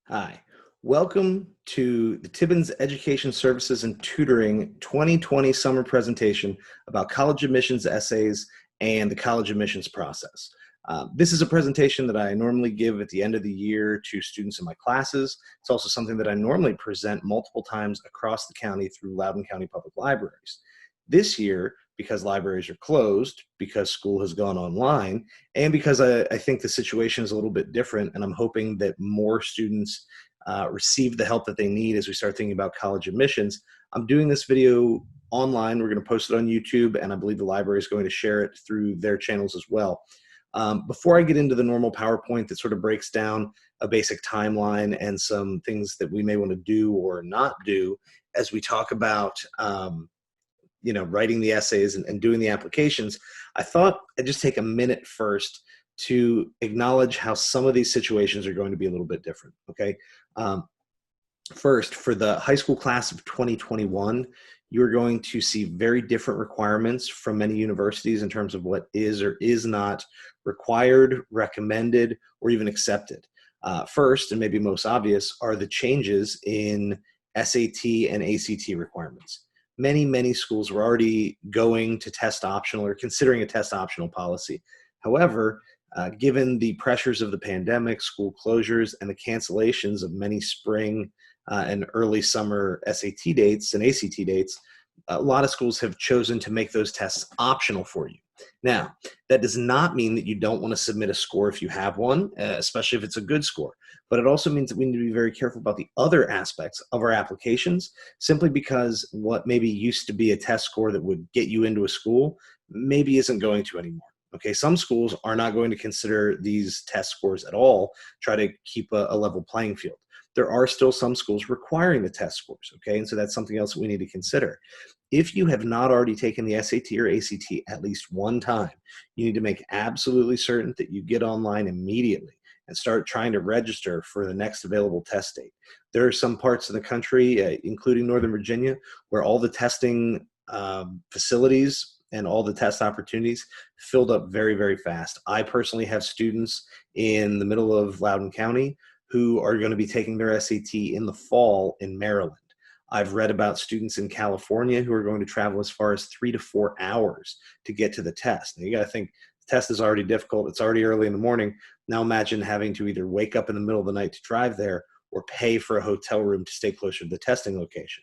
Hi, welcome to the Tibbens Education Services and Tutoring 2020 summer presentation about college admissions essays and the college admissions process. This is a presentation that I normally give at the end of the year to students in my classes. It's also something that I normally present multiple times across the county through Loudoun County Public Libraries. This year, because libraries are closed, because school has gone online, and because I think the situation is a little bit different, and I'm hoping that more students receive the help that they need as we start thinking about college admissions. I'm doing this video online. We're going to post it on YouTube, and I believe the library is going to share it through their channels as well. Before I get into the normal PowerPoint that sort of breaks down a basic timeline and some things that we may want to do or not do as we talk about writing the essays and doing the applications, I thought I'd just take a minute first to acknowledge how some of these situations are going to be a little bit different, okay? First, for the high school class of 2021, you're going to see very different requirements from many universities in terms of what is or is not required, recommended, or even accepted. First, and maybe most obvious, are the changes in SAT and ACT requirements. Many schools were already going to test optional or considering a test optional policy. However, given the pressures of the pandemic, school closures, and the cancellations of many spring and early summer SAT dates and ACT dates, a lot of schools have chosen to make those tests optional for you. Now, that does not mean that you don't want to submit a score if you have one, especially if it's a good score. But it also means that we need to be very careful about the other aspects of our applications, simply because what maybe used to be a test score that would get you into a school maybe isn't going to anymore. Okay, some schools are not going to consider these test scores at all, try to keep a level playing field. There are still some schools requiring the test scores, okay? And so that's something else that we need to consider. If you have not already taken the SAT or ACT at least one time, you need to make absolutely certain that you get online immediately and start trying to register for the next available test date. There are some parts of the country, including Northern Virginia, where all the testing facilities and all the test opportunities filled up very fast. I personally have students in the middle of Loudoun County who are going to be taking their SAT in the fall in Maryland. I've read about students in California who are going to travel as far as 3 to 4 hours to get to the test. Now, you got to think the test is already difficult. It's already early in the morning. Now imagine having to either wake up in the middle of the night to drive there or pay for a hotel room to stay closer to the testing location.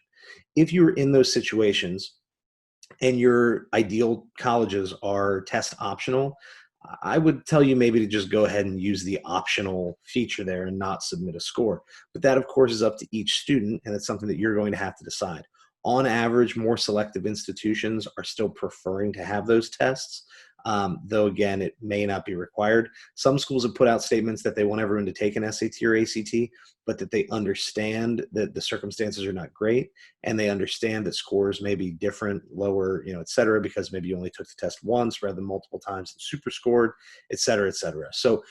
If you're in those situations and your ideal colleges are test optional, I would tell you maybe to just go ahead and use the optional feature there and not submit a score. But that, of course, is up to each student, and it's something that you're going to have to decide. On average, more selective institutions are still preferring to have those tests, though, again, it may not be required. Some schools have put out statements that they want everyone to take an SAT or ACT, but that they understand that the circumstances are not great, and they understand that scores may be different, lower, et cetera, because maybe you only took the test once rather than multiple times and super scored, et cetera, et cetera. So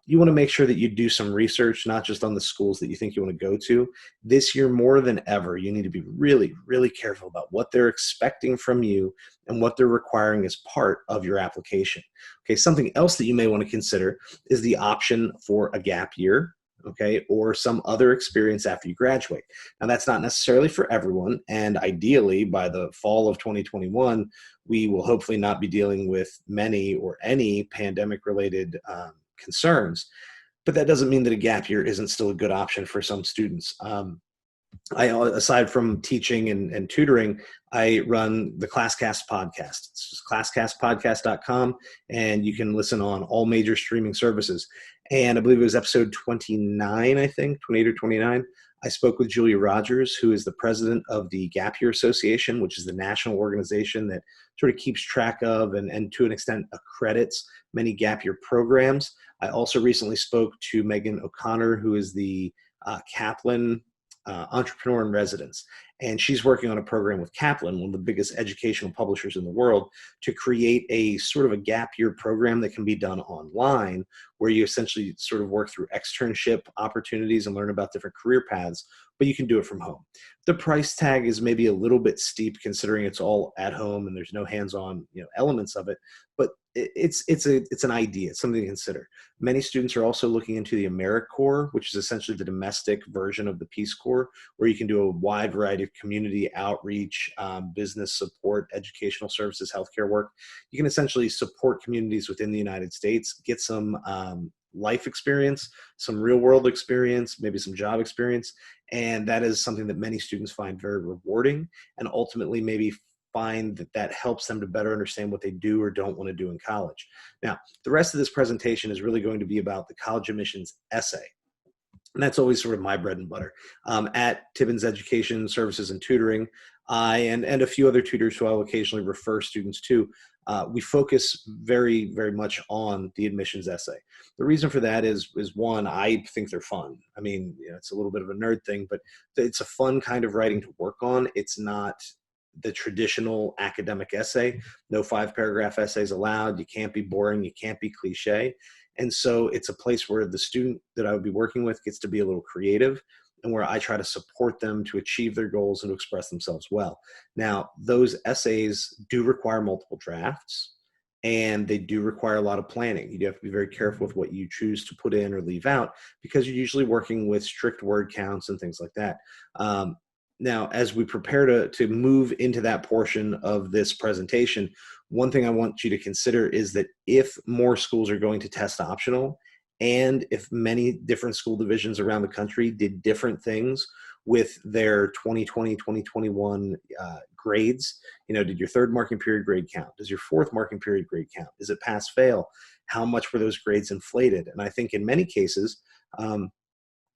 you want to make sure that you do some research, not just on the schools that you think you want to go to. This year, more than ever, you need to be really careful about what they're expecting from you and what they're requiring as part of your application. Okay, something else that you may want to consider is the option for a gap year, okay, or some other experience after you graduate. Now, that's not necessarily for everyone, and ideally, by the fall of 2021, we will hopefully not be dealing with many or any pandemic-related concerns, but that doesn't mean that a gap year isn't still a good option for some students. Aside from teaching and tutoring, I run the ClassCast podcast. It's just classcastpodcast.com, and you can listen on all major streaming services. And I believe it was episode 29, I think, 28 or 29. I spoke with Julia Rogers, who is the president of the Gap Year Association, which is the national organization that sort of keeps track of and to an extent accredits many gap year programs. I also recently spoke to Megan O'Connor, who is the Kaplan entrepreneur in residence. And she's working on a program with Kaplan, one of the biggest educational publishers in the world, to create a sort of a gap year program that can be done online, where you essentially sort of work through externship opportunities and learn about different career paths but you can do it from home. The price tag is maybe a little bit steep considering it's all at home and there's no hands-on, elements of it, but it's an idea. It's something to consider. Many students are also looking into the AmeriCorps, which is essentially the domestic version of the Peace Corps, where you can do a wide variety of community outreach, business support, educational services, healthcare work. You can essentially support communities within the United States, get some life experience, some real world experience, maybe some job experience. And that is something that many students find very rewarding, and ultimately maybe find that helps them to better understand what they do or don't want to do in college. Now, the rest of this presentation is really going to be about the college admissions essay. And that's always sort of my bread and butter. At Tibbens Education Services and Tutoring, I and a few other tutors who I'll occasionally refer students to, we focus very, very much on the admissions essay. The reason for that is one, I think they're fun. I mean, it's a little bit of a nerd thing, but it's a fun kind of writing to work on. It's not the traditional academic essay. No 5-paragraph essays allowed. You can't be boring. You can't be cliche. And so it's a place where the student that I would be working with gets to be a little creative, and where I try to support them to achieve their goals and to express themselves well. Now, those essays do require multiple drafts, and they do require a lot of planning. You do have to be very careful with what you choose to put in or leave out, because you're usually working with strict word counts and things like that. Now, as we prepare to move into that portion of this presentation, one thing I want you to consider is that if more schools are going to test optional, and if many different school divisions around the country did different things with their 2020, 2021 grades, did your third marking period grade count? Does your fourth marking period grade count? Is it pass fail? How much were those grades inflated? And I think in many cases,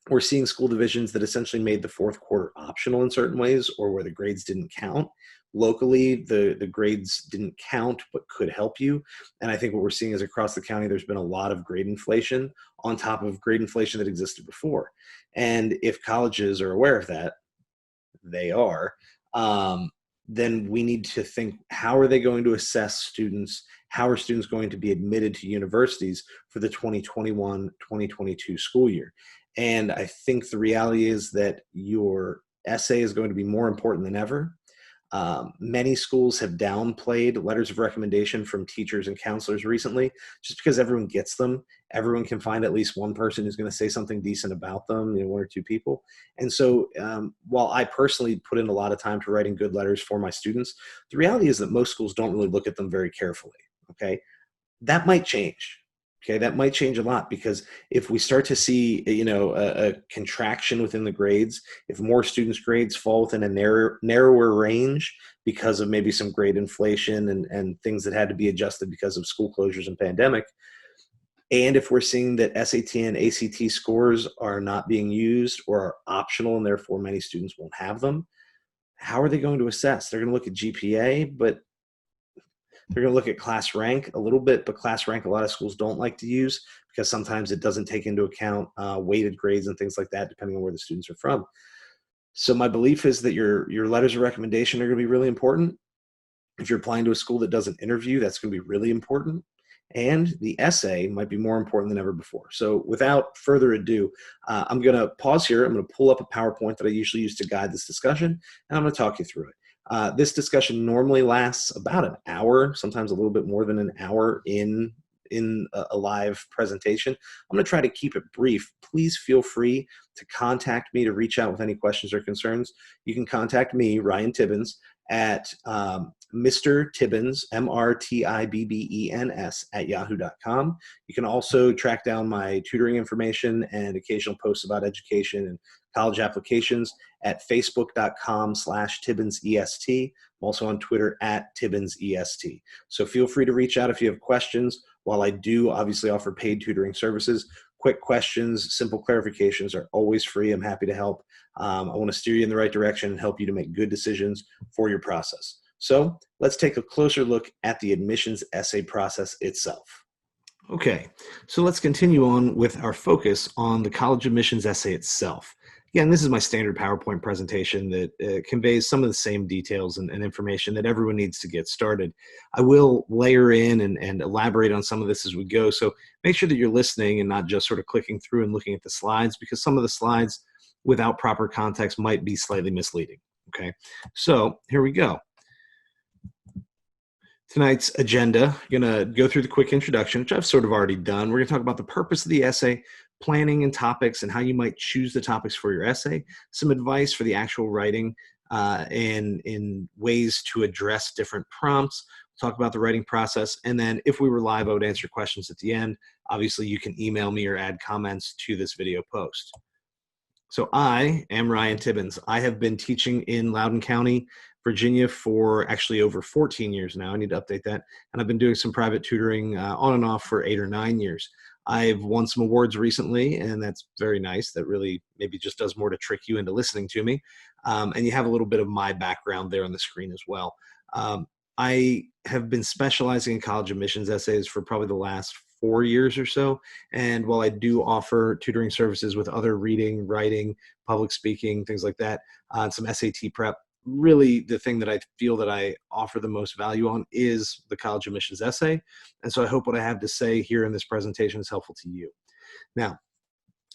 we're seeing school divisions that essentially made the fourth quarter optional in certain ways, or where the grades didn't count. Locally, the grades didn't count but could help you. And I think what we're seeing is across the county, there's been a lot of grade inflation on top of grade inflation that existed before. And if colleges are aware of that, they are, then we need to think, how are they going to assess students? How are students going to be admitted to universities for the 2021-2022 school year? And I think the reality is that your essay is going to be more important than ever. Many schools have downplayed letters of recommendation from teachers and counselors recently, just because everyone gets them. Everyone can find at least one person who's going to say something decent about them, one or two people. And so while I personally put in a lot of time to writing good letters for my students, the reality is that most schools don't really look at them very carefully. Okay, that might change. Okay, that might change a lot, because if we start to see, a contraction within the grades, if more students' grades fall within a narrower range because of maybe some grade inflation and things that had to be adjusted because of school closures and pandemic, and if we're seeing that SAT and ACT scores are not being used or are optional and therefore many students won't have them, how are they going to assess? They're going to look at GPA, but they're going to look at class rank a little bit, but class rank a lot of schools don't like to use, because sometimes it doesn't take into account weighted grades and things like that, depending on where the students are from. So my belief is that your letters of recommendation are going to be really important. If you're applying to a school that does an interview, that's going to be really important. And the essay might be more important than ever before. So without further ado, I'm going to pause here. I'm going to pull up a PowerPoint that I usually use to guide this discussion, and I'm going to talk you through it. This discussion normally lasts about an hour, sometimes a little bit more than an hour in a live presentation. I'm going to try to keep it brief. Please feel free to contact me to reach out with any questions or concerns. You can contact me, Ryan Tibbens, at Mr. Tibbens, MRTIBBENS @yahoo.com. You can also track down my tutoring information and occasional posts about education and college applications at facebook.com/TibbensEST. I'm also on Twitter @TibbensEST. So feel free to reach out if you have questions. While I do obviously offer paid tutoring services, quick questions, simple clarifications are always free. I'm happy to help. I want to steer you in the right direction and help you to make good decisions for your process. So let's take a closer look at the admissions essay process itself. Okay, so let's continue on with our focus on the college admissions essay itself. Again, this is my standard PowerPoint presentation that conveys some of the same details and information that everyone needs to get started. I will layer in and elaborate on some of this as we go, so make sure that you're listening and not just sort of clicking through and looking at the slides, because some of the slides without proper context might be slightly misleading. Okay, so here we go. Tonight's agenda, going to go through the quick introduction, which I've sort of already done. We're going to talk about the purpose of the essay, planning and topics, and how you might choose the topics for your essay, some advice for the actual writing, and in ways to address different prompts. We'll talk about the writing process, and then if we were live, I would answer questions at the end. Obviously, you can email me or add comments to this video post. So I am Ryan Tibbens. I have been teaching in Loudoun County, Virginia for actually over 14 years now. I need to update that. And I've been doing some private tutoring on and off for 8 or 9 years. I've won some awards recently, and that's very nice. That really maybe just does more to trick you into listening to me. And you have a little bit of my background there on the screen as well. I have been specializing in college admissions essays for probably the last 4 years or so. And while I do offer tutoring services with other reading, writing, public speaking, things like that, some SAT prep, really the thing that I feel that I offer the most value on is the college admissions essay. And so I hope what I have to say here in this presentation is helpful to you. Now,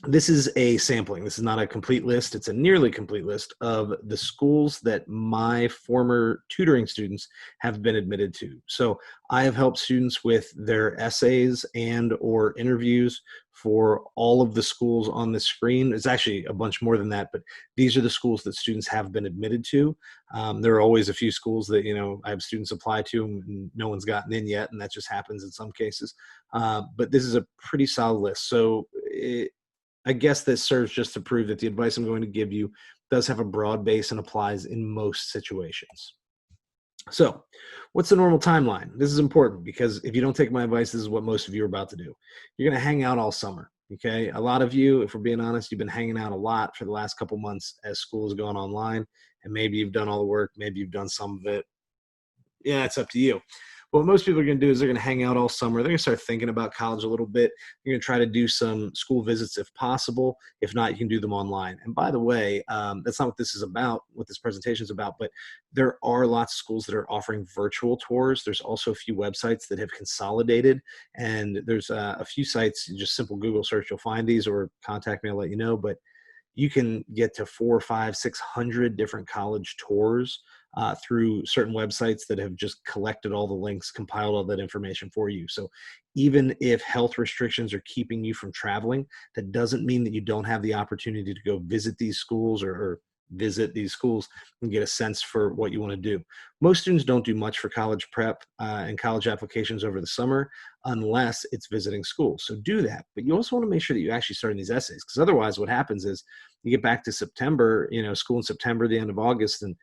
this is a sampling. This is not a complete list. It's a nearly complete list of the schools that my former tutoring students have been admitted to. So I have helped students with their essays and or interviews for all of the schools on the screen. It's actually a bunch more than that, but these are the schools that students have been admitted to. There are always a few schools that, I have students apply to and no one's gotten in yet, and that just happens in some cases. But this is a pretty solid list. So I guess this serves just to prove that the advice I'm going to give you does have a broad base and applies in most situations. So what's the normal timeline? This is important because if you don't take my advice, this is what most of you are about to do. You're going to hang out all summer. Okay. A lot of you, if we're being honest, you've been hanging out a lot for the last couple months as school has gone online, and maybe you've done all the work. Maybe you've done some of it. Yeah, it's up to you. What most people are going to do is they're going to hang out all summer. They're going to start thinking about college a little bit. You're going to try to do some school visits if possible. If not, you can do them online. And by the way, that's not what this is about, what this presentation is about, but there are lots of schools that are offering virtual tours. There's also a few websites that have consolidated, and there's a few sites, just simple Google search, you'll find these, or contact me, I'll let you know. But you can get to 400, 500, 600 different college tours through certain websites that have just collected all the links, compiled all that information for you. So even if health restrictions are keeping you from traveling, that doesn't mean that you don't have the opportunity to go visit these schools or visit these schools and get a sense for what you want to do. Most students don't do much for college prep and college applications over the summer unless it's visiting schools. So do that. But you also want to make sure that you actually start in these essays, because otherwise what happens is you get back to September, school in September, the end of August, and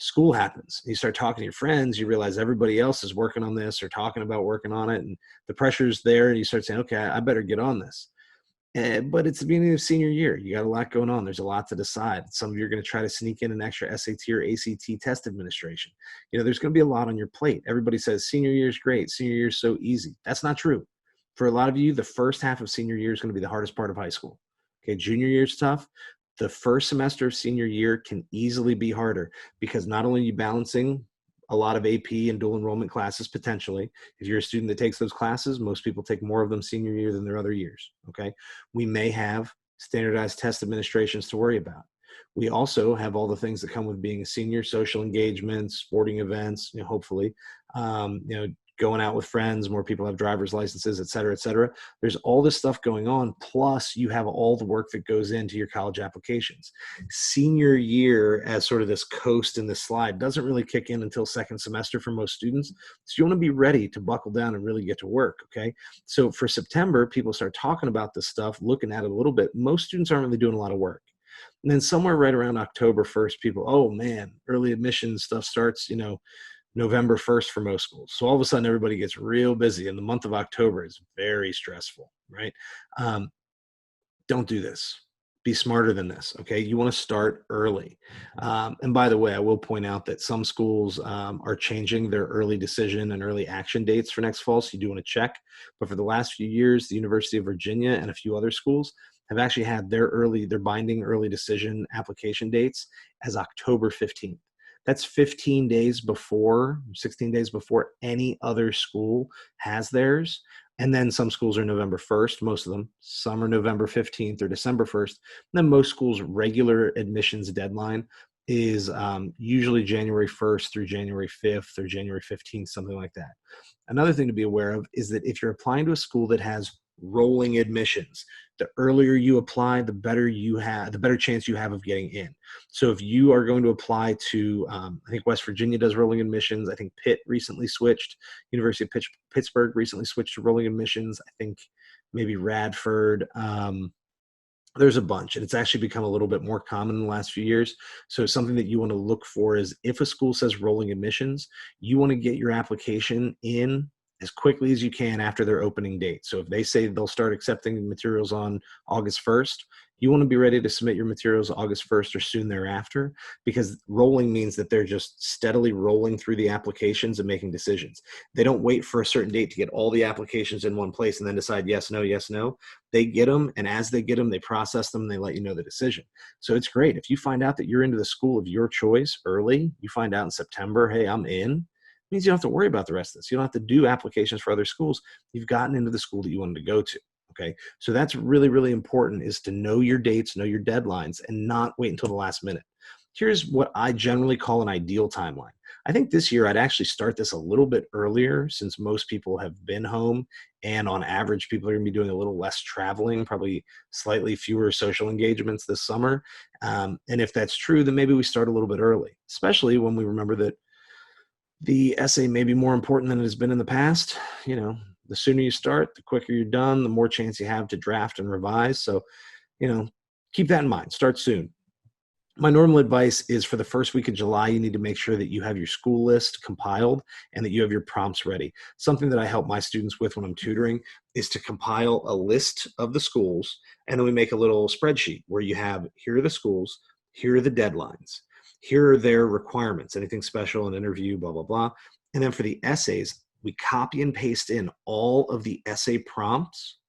school happens. You start talking to your friends, you realize everybody else is working on this or talking about working on it, and the pressure's there, and you start saying, okay, I better get on this. But it's the beginning of senior year. You got a lot going on. There's a lot to decide. Some of you are going to try to sneak in an extra SAT or ACT test administration. There's going to be a lot on your plate. Everybody says senior year is great. Senior year is so easy. That's not true. For a lot of you, the first half of senior year is going to be the hardest part of high school. Okay, junior year is tough. The first semester of senior year can easily be harder because not only are you balancing a lot of AP and dual enrollment classes potentially. If you're a student that takes those classes, most people take more of them senior year than their other years, okay? We may have standardized test administrations to worry about. We also have all the things that come with being a senior: social engagement, sporting events, hopefully, going out with friends, more people have driver's licenses, et cetera, et cetera. There's all this stuff going on. Plus you have all the work that goes into your college applications. Senior year, as sort of this coast in this slide, doesn't really kick in until second semester for most students. So you want to be ready to buckle down and really get to work. Okay. So for September, people start talking about this stuff, looking at it a little bit. Most students aren't really doing a lot of work. And then somewhere right around October 1st, people, oh man, early admission stuff starts, November 1st for most schools. So all of a sudden everybody gets real busy, and the month of October is very stressful, right? Don't do this. Be smarter than this, okay? You want to start early. And by the way, I will point out that some schools are changing their early decision and early action dates for next fall, so you do want to check. But for the last few years, the University of Virginia and a few other schools have actually had their binding early decision application dates as October 15th. That's 16 days before any other school has theirs. And then some schools are November 1st, most of them. Some are November 15th or December 1st. And then most schools' regular admissions deadline is usually January 1st through January 5th or January 15th, something like that. Another thing to be aware of is that if you're applying to a school that has rolling admissions, the earlier you apply, the better chance you have of getting in. So if you are going to apply to, I think West Virginia does rolling admissions. I think Pitt recently switched. University of Pittsburgh recently switched to rolling admissions. I think maybe Radford. There's a bunch, and it's actually become a little bit more common in the last few years. So something that you want to look for is if a school says rolling admissions, you want to get your application in as quickly as you can after their opening date. So if they say they'll start accepting materials on August 1st, you want to be ready to submit your materials August 1st or soon thereafter, because rolling means that they're just steadily rolling through the applications and making decisions. They don't wait for a certain date to get all the applications in one place and then decide yes, no, yes, no. They get them, and as they get them, they process them, and they let you know the decision. So it's great. If you find out that you're into the school of your choice early, you find out in September, hey, I'm in, it means you don't have to worry about the rest of this. You don't have to do applications for other schools. You've gotten into the school that you wanted to go to. Okay. So that's really, really important, is to know your dates, know your deadlines, and not wait until the last minute. Here's what I generally call an ideal timeline. I think this year I'd actually start this a little bit earlier, since most people have been home, and on average, people are going to be doing a little less traveling, probably slightly fewer social engagements this summer. And if that's true, then maybe we start a little bit early, especially when we remember that the essay may be more important than it has been in the past. The sooner you start, the quicker you're done, the more chance you have to draft and revise. So, keep that in mind. Start soon. My normal advice is for the first week of July, you need to make sure that you have your school list compiled and that you have your prompts ready. Something that I help my students with when I'm tutoring is to compile a list of the schools, and then we make a little spreadsheet where you have, here are the schools, here are the deadlines, here are their requirements, anything special, an interview, blah, blah, blah. And then for the essays, we copy and paste in all of the essay prompts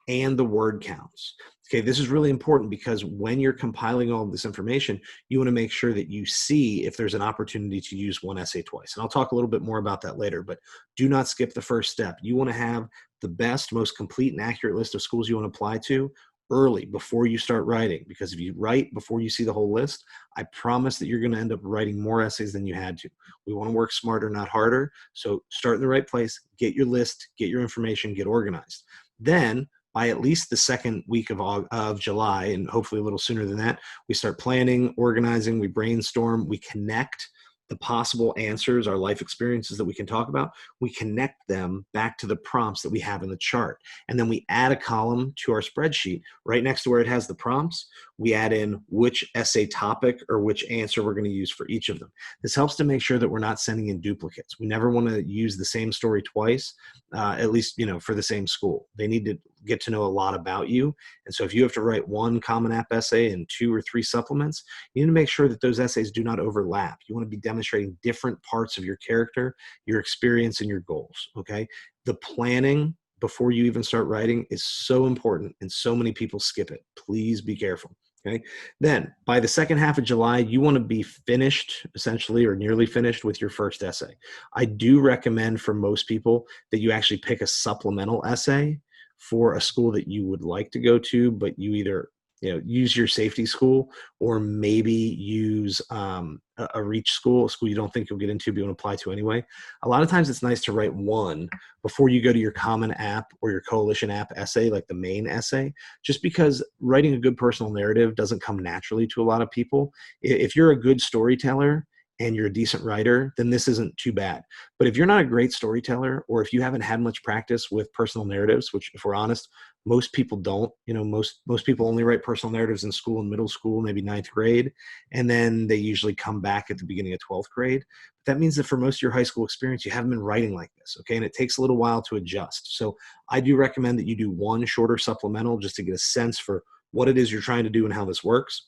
and the word counts. Okay, this is really important because when you're compiling all of this information, you want to make sure that you see if there's an opportunity to use one essay twice. And I'll talk a little bit more about that later, but do not skip the first step. You want to have the best, most complete and accurate list of schools you want to apply to early, before you start writing, because if you write before you see the whole list, I promise that you're going to end up writing more essays than you had to. We want to work smarter, not harder. So start in the right place, get your list, get your information, get organized. Then by at least the second week of July, and hopefully a little sooner than that, we start planning, organizing, we brainstorm, we connect the possible answers, our life experiences that we can talk about, we connect them back to the prompts that we have in the chart. And then we add a column to our spreadsheet right next to where it has the prompts. We add in which essay topic or which answer we're going to use for each of them. This helps to make sure that we're not sending in duplicates. We never want to use the same story twice, at least, for the same school. They need to get to know a lot about you. And so if you have to write one Common App essay and 2 or 3 supplements, you need to make sure that those essays do not overlap. You want to be demonstrating different parts of your character, your experience, and your goals. Okay. The planning before you even start writing is so important, and so many people skip it. Please be careful. Okay. Then by the second half of July, you want to be finished, essentially, or nearly finished with your first essay. I do recommend for most people that you actually pick a supplemental essay for a school that you would like to go to, but you either use your safety school, or maybe use a reach school, a school you don't think you'll get into but you want to apply to anyway. A lot of times it's nice to write one before you go to your Common App or your Coalition App essay, like the main essay, just because writing a good personal narrative doesn't come naturally to a lot of people. If you're a good storyteller and you're a decent writer, then this isn't too bad. But if you're not a great storyteller, or if you haven't had much practice with personal narratives, which, if we're honest, most people don't, most people only write personal narratives in school, in middle school, maybe 9th grade, and then they usually come back at the beginning of 12th grade. But that means that for most of your high school experience, you haven't been writing like this, okay? And it takes a little while to adjust. So I do recommend that you do one shorter supplemental just to get a sense for what it is you're trying to do and how this works.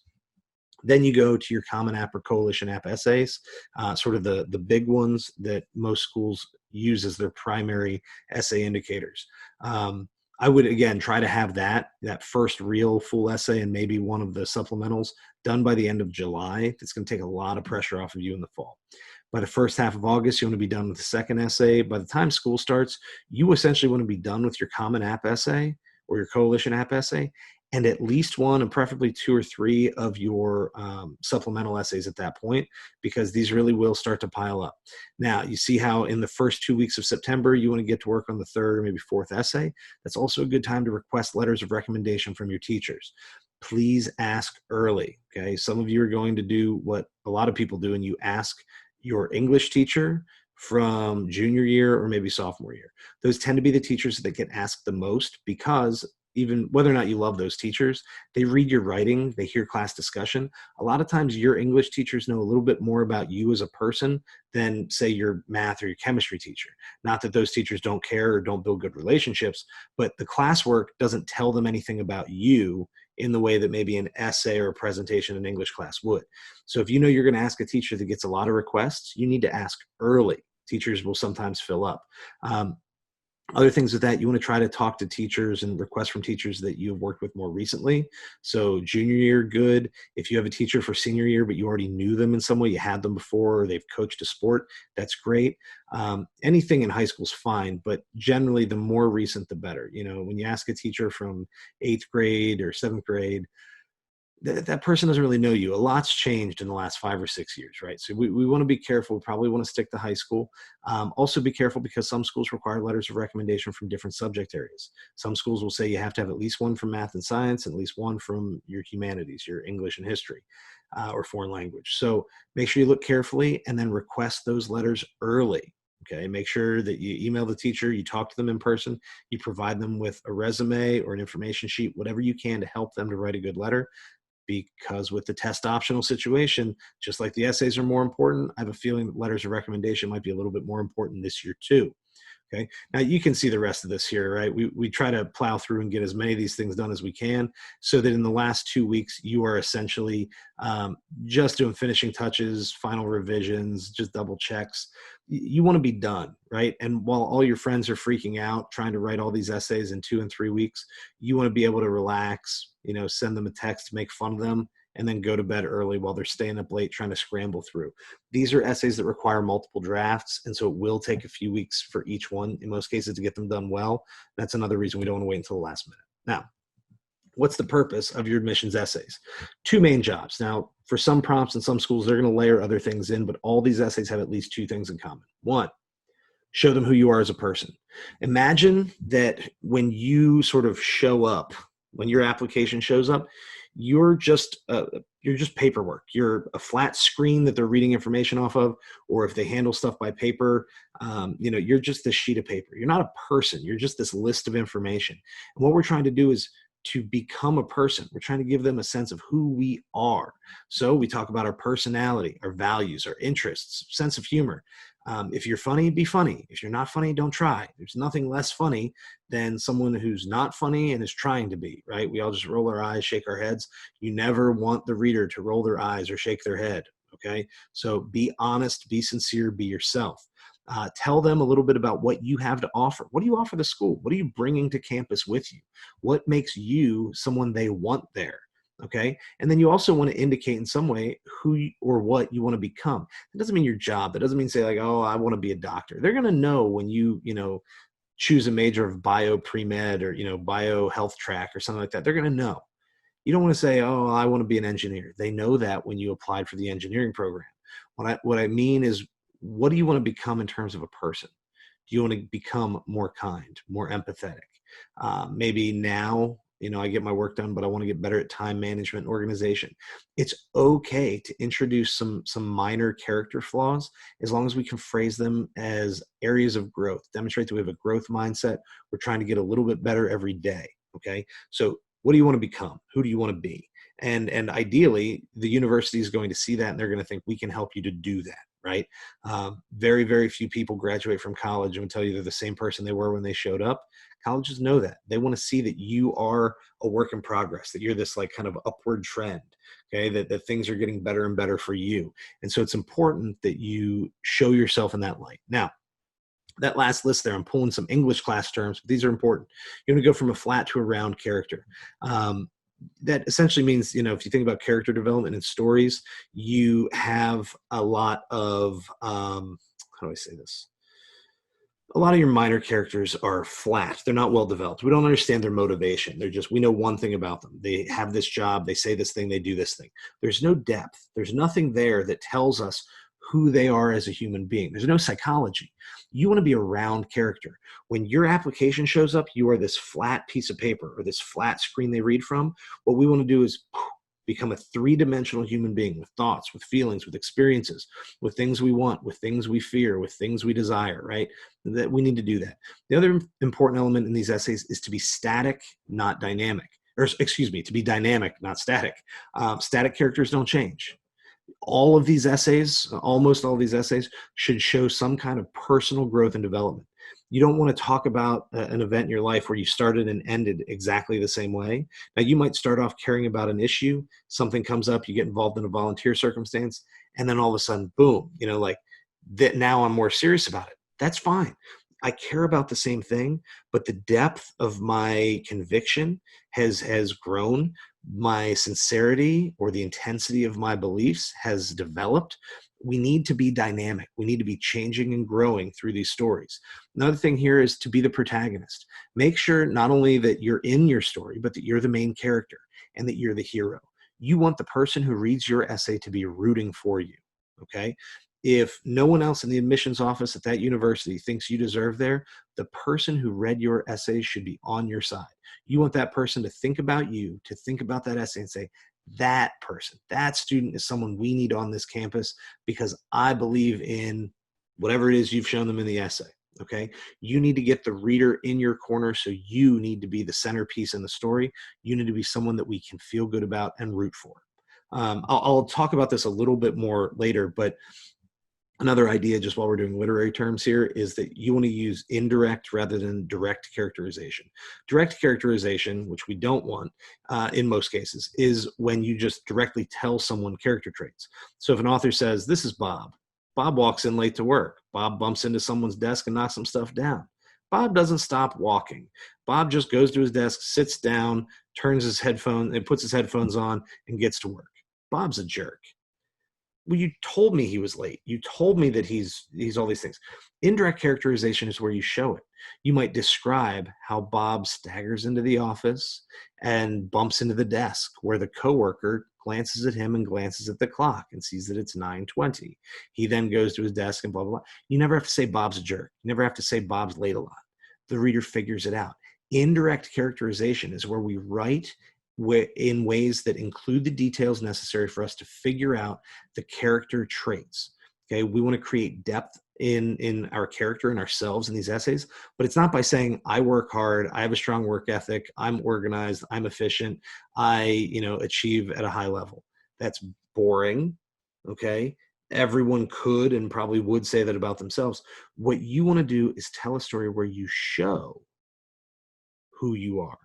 Then you go to your Common App or Coalition App essays, sort of the big ones that most schools use as their primary essay indicators. I would, again, try to have that first real full essay and maybe one of the supplementals done by the end of July. It's going to take a lot of pressure off of you in the fall. By the first half of August, you want to be done with the second essay. By the time school starts, you essentially want to be done with your Common App essay or your Coalition App essay, and at least one and preferably two or three of your supplemental essays at that point, because these really will start to pile up. Now, you see how in the first 2 weeks of September, you want to get to work on the third or maybe fourth essay. That's also a good time to request letters of recommendation from your teachers. Please ask early, okay? Some of you are going to do what a lot of people do, and you ask your English teacher from junior year or maybe sophomore year. Those tend to be the teachers that get asked the most, because even whether or not you love those teachers, they read your writing, they hear class discussion. A lot of times your English teachers know a little bit more about you as a person than, say, your math or your chemistry teacher. Not that those teachers don't care or don't build good relationships, but the classwork doesn't tell them anything about you in the way that maybe an essay or a presentation in English class would. So if you know you're going to ask a teacher that gets a lot of requests, you need to ask early. Teachers will sometimes fill up. Other things with that, you want to try to talk to teachers and request from teachers that you've worked with more recently. So junior year, good. If you have a teacher for senior year, but you already knew them in some way, you had them before, or they've coached a sport, that's great. Anything in high school is fine, but generally the more recent, the better. You know, when you ask a teacher from 8th grade or 7th grade, that person doesn't really know you. A lot's changed in the last 5 or 6 years, right? So we want to be careful. We probably want to stick to high school. Also be careful, because some schools require letters of recommendation from different subject areas. Some schools will say you have to have at least one from math and science, and at least one from your humanities, your English and history, or foreign language. So make sure you look carefully and then request those letters early. Okay, make sure that you email the teacher, you talk to them in person, you provide them with a resume or an information sheet, whatever you can to help them to write a good letter. Because with the test optional situation, just like the essays are more important, I have a feeling that letters of recommendation might be a little bit more important this year too. Okay. Now you can see the rest of this here, right? We try to plow through and get as many of these things done as we can, so that in the last 2 weeks, you are essentially just doing finishing touches, final revisions, just double checks. You want to be done, right? And while all your friends are freaking out, trying to write all these essays in 2 and 3 weeks, you want to be able to relax, send them a text, make fun of them, and then go to bed early while they're staying up late trying to scramble through. These are essays that require multiple drafts, and so it will take a few weeks for each one, in most cases, to get them done well. That's another reason we don't want to wait until the last minute. Now, what's the purpose of your admissions essays? 2 main jobs. Now, for some prompts in some schools, they're going to layer other things in, but all these essays have at least 2 things in common. 1, show them who you are as a person. Imagine that when you sort of show up, when your application shows up, you're just paperwork. You're a flat screen that they're reading information off of, or if they handle stuff by paper, you're just this sheet of paper. You're not a person. You're just this list of information. And what we're trying to do is to become a person. We're trying to give them a sense of who we are. So we talk about our personality, our values, our interests, sense of humor. If you're funny, be funny. If you're not funny, don't try. There's nothing less funny than someone who's not funny and is trying to be, right? We all just roll our eyes, shake our heads. You never want the reader to roll their eyes or shake their head, okay? So be honest, be sincere, be yourself. Tell them a little bit about what you have to offer. What do you offer the school? What are you bringing to campus with you? What makes you someone they want there? Okay. And then you also want to indicate in some way who or what you want to become. It doesn't mean your job. That doesn't mean say like, oh, I want to be a doctor. They're going to know when you choose a major of bio pre-med or, bio health track or something like that. They're going to know. You don't want to say, oh, I want to be an engineer. They know that when you applied for the engineering program. What I mean is, what do you want to become in terms of a person? Do you want to become more kind, more empathetic? Maybe now, I get my work done, but I want to get better at time management and organization. It's okay to introduce some minor character flaws, as long as we can phrase them as areas of growth, demonstrate that we have a growth mindset. We're trying to get a little bit better every day. Okay. So what do you want to become? Who do you want to be? And ideally, the university is going to see that, and they're going to think we can help you to do that. Right? Very, very few people graduate from college and will tell you they're the same person they were when they showed up. Colleges know that. They want to see that you are a work in progress, that you're this like kind of upward trend, okay, that things are getting better and better for you. And so it's important that you show yourself in that light. Now, That last list there, I'm pulling some English class terms, but these are important. You want to go from a flat to a round character. That essentially means, if you think about character development in stories, you have a lot of, how do I say this? A lot of your minor characters are flat. They're not well developed. We don't understand their motivation. We know one thing about them. They have this job, they say this thing, they do this thing. There's no depth. There's nothing there that tells us who they are as a human being. There's no psychology. You want to be a round character. When your application shows up, you are this flat piece of paper or this flat screen they read from. What we want to do is become a three-dimensional human being with thoughts, with feelings, with experiences, with things we want, with things we fear, with things we desire, right? That we need to do that. The other important element in these essays is to be static, not dynamic. Or excuse me, to be dynamic, not static. Static characters don't change. All of these essays, almost all of these essays, should show some kind of personal growth and development. You don't want to talk about an event in your life where you started and ended exactly the same way. Now, you might start off caring about an issue, something comes up, you get involved in a volunteer circumstance, and then all of a sudden, boom, like that. Now I'm more serious about it. That's fine. I care about the same thing, but the depth of my conviction has grown. My sincerity or the intensity of my beliefs has developed. We need to be dynamic. We need to be changing and growing through these stories. Another thing here is to be the protagonist. Make sure not only that you're in your story, but that you're the main character and that you're the hero. You want the person who reads your essay to be rooting for you, okay? If no one else in the admissions office at that university thinks you deserve there, the person who read your essay should be on your side. You want that person to think about you, to think about that essay and say, that person, that student is someone we need on this campus because I believe in whatever it is you've shown them in the essay. Okay. You need to get the reader in your corner. So you need to be the centerpiece in the story. You need to be someone that we can feel good about and root for. I'll talk about this a little bit more later, but another idea, just while we're doing literary terms here, is that you want to use indirect rather than direct characterization. Direct characterization, which we don't want in most cases, is when you just directly tell someone character traits. So if an author says, this is Bob. Bob walks in late to work. Bob bumps into someone's desk and knocks some stuff down. Bob doesn't stop walking. Bob just goes to his desk, sits down, turns his headphones and puts his headphones on and gets to work. Bob's a jerk. Well, you told me he was late. You told me that he's all these things. Indirect characterization is where you show it. You might describe how Bob staggers into the office and bumps into the desk where the coworker glances at him and glances at the clock and sees that it's 9:20. He then goes to his desk and blah, blah, blah. You never have to say Bob's a jerk. You never have to say Bob's late a lot. The reader figures it out. Indirect characterization is where we write in ways that include the details necessary for us to figure out the character traits. Okay, we want to create depth in our character and ourselves in these essays, but it's not by saying I work hard, I have a strong work ethic, I'm organized, I'm efficient, I achieve at a high level. That's boring. Okay, everyone could and probably would say that about themselves. What you want to do is tell a story where you show who you are.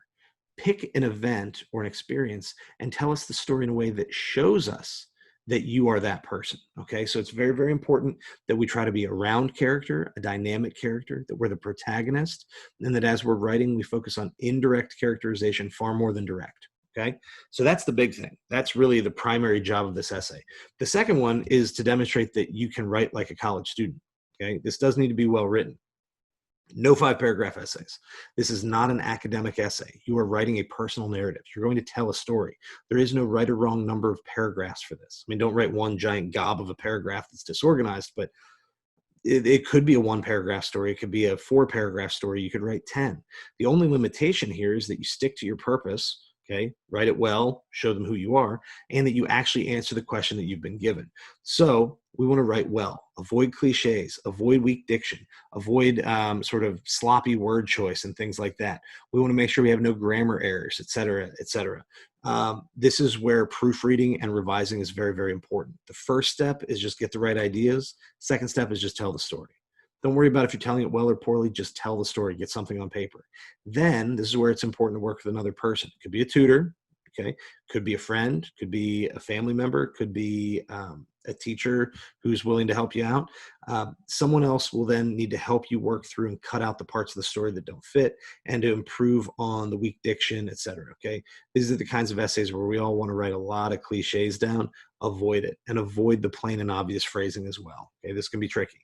Pick an event or an experience and tell us the story in a way that shows us that you are that person. Okay, so it's very, very important that we try to be a round character, a dynamic character, that we're the protagonist, and that as we're writing, we focus on indirect characterization far more than direct. Okay, so that's the big thing. That's really the primary job of this essay. The second one is to demonstrate that you can write like a college student. Okay, this does need to be well written. No 5-paragraph essays. This is not an academic essay. You are writing a personal narrative. You're going to tell a story. There is no right or wrong number of paragraphs for this. I mean, don't write one giant gob of a paragraph that's disorganized, but it could be a 1-paragraph story. It could be a 4-paragraph story. You could write 10. The only limitation here is that you stick to your purpose. Okay, write it well, show them who you are, and that you actually answer the question that you've been given. So we want to write well, avoid cliches, avoid weak diction, avoid sort of sloppy word choice and things like that. We want to make sure we have no grammar errors, et cetera, et cetera. This is where proofreading and revising is very, very important. The first step is just get the right ideas. Second step is just tell the story. Don't worry about if you're telling it well or poorly, just tell the story, get something on paper. Then this is where it's important to work with another person. It could be a tutor, okay? Could be a friend, could be a family member, could be a teacher who's willing to help you out. Someone else will then need to help you work through and cut out the parts of the story that don't fit and to improve on the weak diction, etc. Okay. These are the kinds of essays where we all want to write a lot of cliches down. Avoid it, and avoid the plain and obvious phrasing as well. Okay. This can be tricky.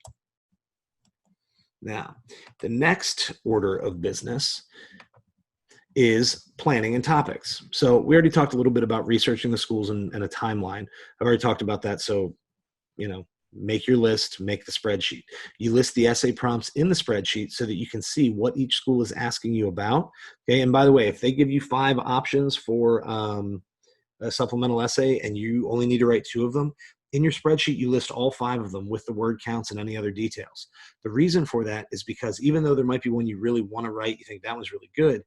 Now, the next order of business is planning and topics. So we already talked a little bit about researching the schools and a timeline. I've already talked about that. So, make your list, make the spreadsheet. You list the essay prompts in the spreadsheet so that you can see what each school is asking you about. Okay. And by the way, if they give you 5 options for a supplemental essay and you only need to write 2 of them, in your spreadsheet, you list all 5 of them with the word counts and any other details. The reason for that is because even though there might be one you really want to write, you think that one's really good,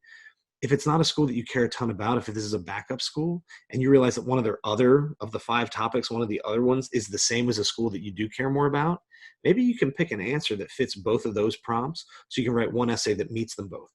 if it's not a school that you care a ton about, if this is a backup school and you realize that one of the 5 topics, one of the other ones is the same as a school that you do care more about, maybe you can pick an answer that fits both of those prompts so you can write one essay that meets them both.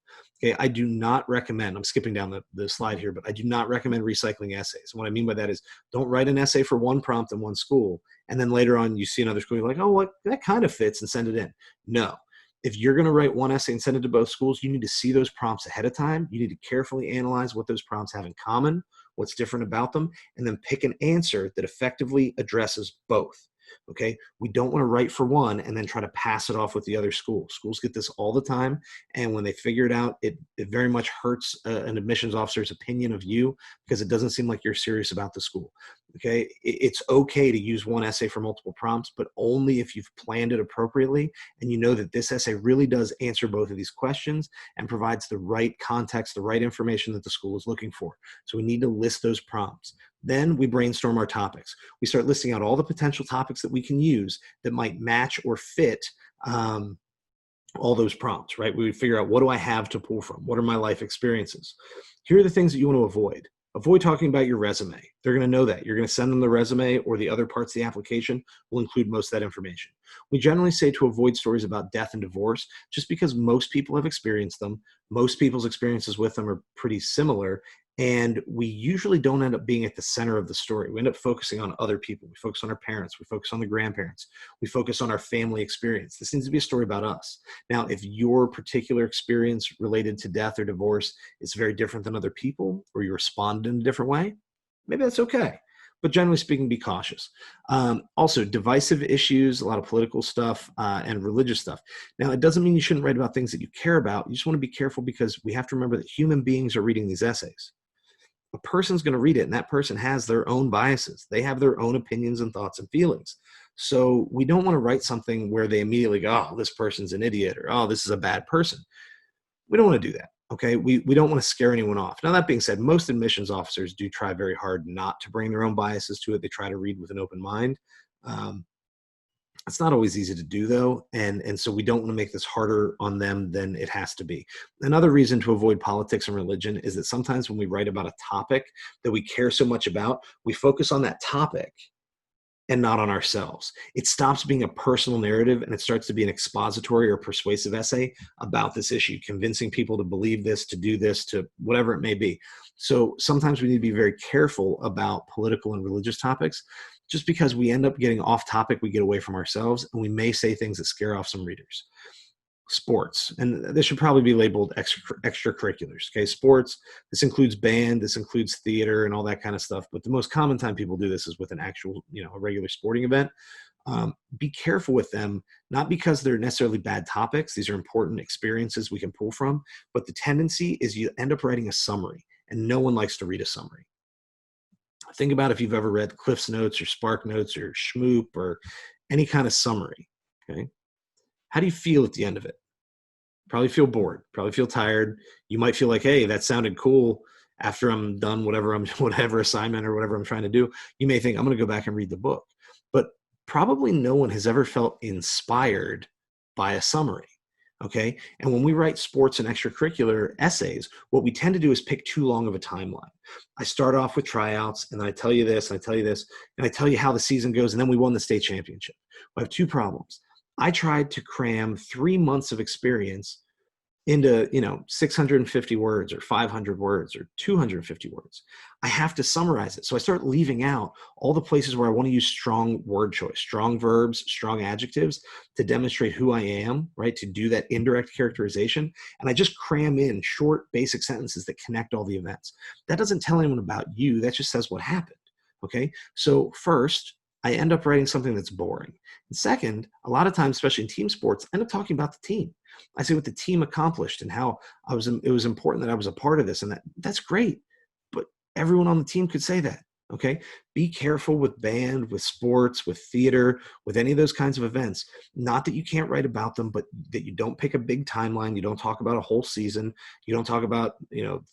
Okay, I do not recommend, I'm skipping down the slide here, but I do not recommend recycling essays. What I mean by that is don't write an essay for one prompt in one school and then later on you see another school, you're like, oh, what, that kind of fits, and send it in. No. If you're going to write one essay and send it to both schools, you need to see those prompts ahead of time. You need to carefully analyze what those prompts have in common, what's different about them, and then pick an answer that effectively addresses both. Okay, we don't want to write for one and then try to pass it off with the other school. Schools get this all the time, and when they figure it out, it very much hurts an admissions officer's opinion of you because it doesn't seem like you're serious about the school. Okay, it's okay to use one essay for multiple prompts, but only if you've planned it appropriately and you know that this essay really does answer both of these questions and provides the right context, the right information that the school is looking for. So we need to list those prompts. Then we brainstorm our topics. We start listing out all the potential topics that we can use that might match or fit all those prompts, right? We would figure out, what do I have to pull from? What are my life experiences? Here are the things that you want to avoid. Avoid talking about your resume. They're going to know that. You're going to send them the resume, or the other parts of the application will include most of that information. We generally say to avoid stories about death and divorce just because most people have experienced them. Most people's experiences with them are pretty similar. And we usually don't end up being at the center of the story. We end up focusing on other people. We focus on our parents. We focus on the grandparents. We focus on our family experience. This needs to be a story about us. Now, if your particular experience related to death or divorce is very different than other people, or you respond in a different way, maybe that's okay. But generally speaking, be cautious. Also, divisive issues, a lot of political stuff, and religious stuff. Now, it doesn't mean you shouldn't write about things that you care about. You just want to be careful because we have to remember that human beings are reading these essays. A person's going to read it, and that person has their own biases. They have their own opinions and thoughts and feelings. So we don't want to write something where they immediately go, oh, this person's an idiot, or oh, this is a bad person. We don't want to do that. Okay, we don't want to scare anyone off. Now, that being said, most admissions officers do try very hard not to bring their own biases to it. They try to read with an open mind. It's not always easy to do, though, and so we don't want to make this harder on them than it has to be. Another reason to avoid politics and religion is that sometimes when we write about a topic that we care so much about, we focus on that topic and not on ourselves. It stops being a personal narrative and it starts to be an expository or persuasive essay about this issue, convincing people to believe this, to do this, to whatever it may be. So sometimes we need to be very careful about political and religious topics. Just because we end up getting off topic, we get away from ourselves, and we may say things that scare off some readers. Sports, and this should probably be labeled extracurriculars. Okay, sports, this includes band, this includes theater and all that kind of stuff, but the most common time people do this is with an actual, a regular sporting event. Be careful with them, not because they're necessarily bad topics. These are important experiences we can pull from, but the tendency is you end up writing a summary, and no one likes to read a summary. Think about if you've ever read Cliff's Notes or Spark Notes or Schmoop or any kind of summary. Okay, how do you feel at the end of it? Probably feel bored, probably feel tired. You might feel like, hey, that sounded cool. After I'm done whatever assignment or whatever I'm trying to do, you may think I'm going to go back and read the book. But probably no one has ever felt inspired by a summary. Okay. And when we write sports and extracurricular essays, what we tend to do is pick too long of a timeline. I start off with tryouts, and then I tell you this, and I tell you this, and I tell you how the season goes, and then we won the state championship. I have 2 problems. I tried to cram 3 months of experience into 650 words or 500 words or 250 words. I have to summarize it. So I start leaving out all the places where I want to use strong word choice, strong verbs, strong adjectives to demonstrate who I am, right? To do that indirect characterization. And I just cram in short, basic sentences that connect all the events. That doesn't tell anyone about you. That just says what happened. Okay. So first, I end up writing something that's boring. And second, a lot of times, especially in team sports, I end up talking about the team. I say what the team accomplished and how it was important that I was a part of this, and that's great. But everyone on the team could say that. Okay. Be careful with band, with sports, with theater, with any of those kinds of events. Not that you can't write about them, but that you don't pick a big timeline. You don't talk about a whole season. You don't talk about,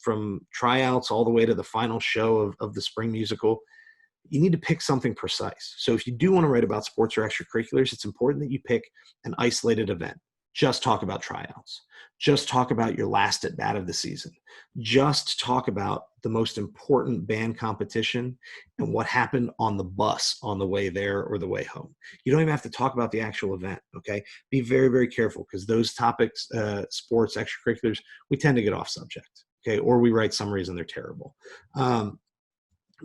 from tryouts all the way to the final show of the spring musical. You need to pick something precise. So if you do want to write about sports or extracurriculars, it's important that you pick an isolated event. Just talk about tryouts. Just talk about your last at bat of the season. Just talk about the most important band competition and what happened on the bus on the way there or the way home. You don't even have to talk about the actual event, okay? Be very, very careful, because those topics, sports, extracurriculars, we tend to get off subject, okay? Or we write summaries and they're terrible.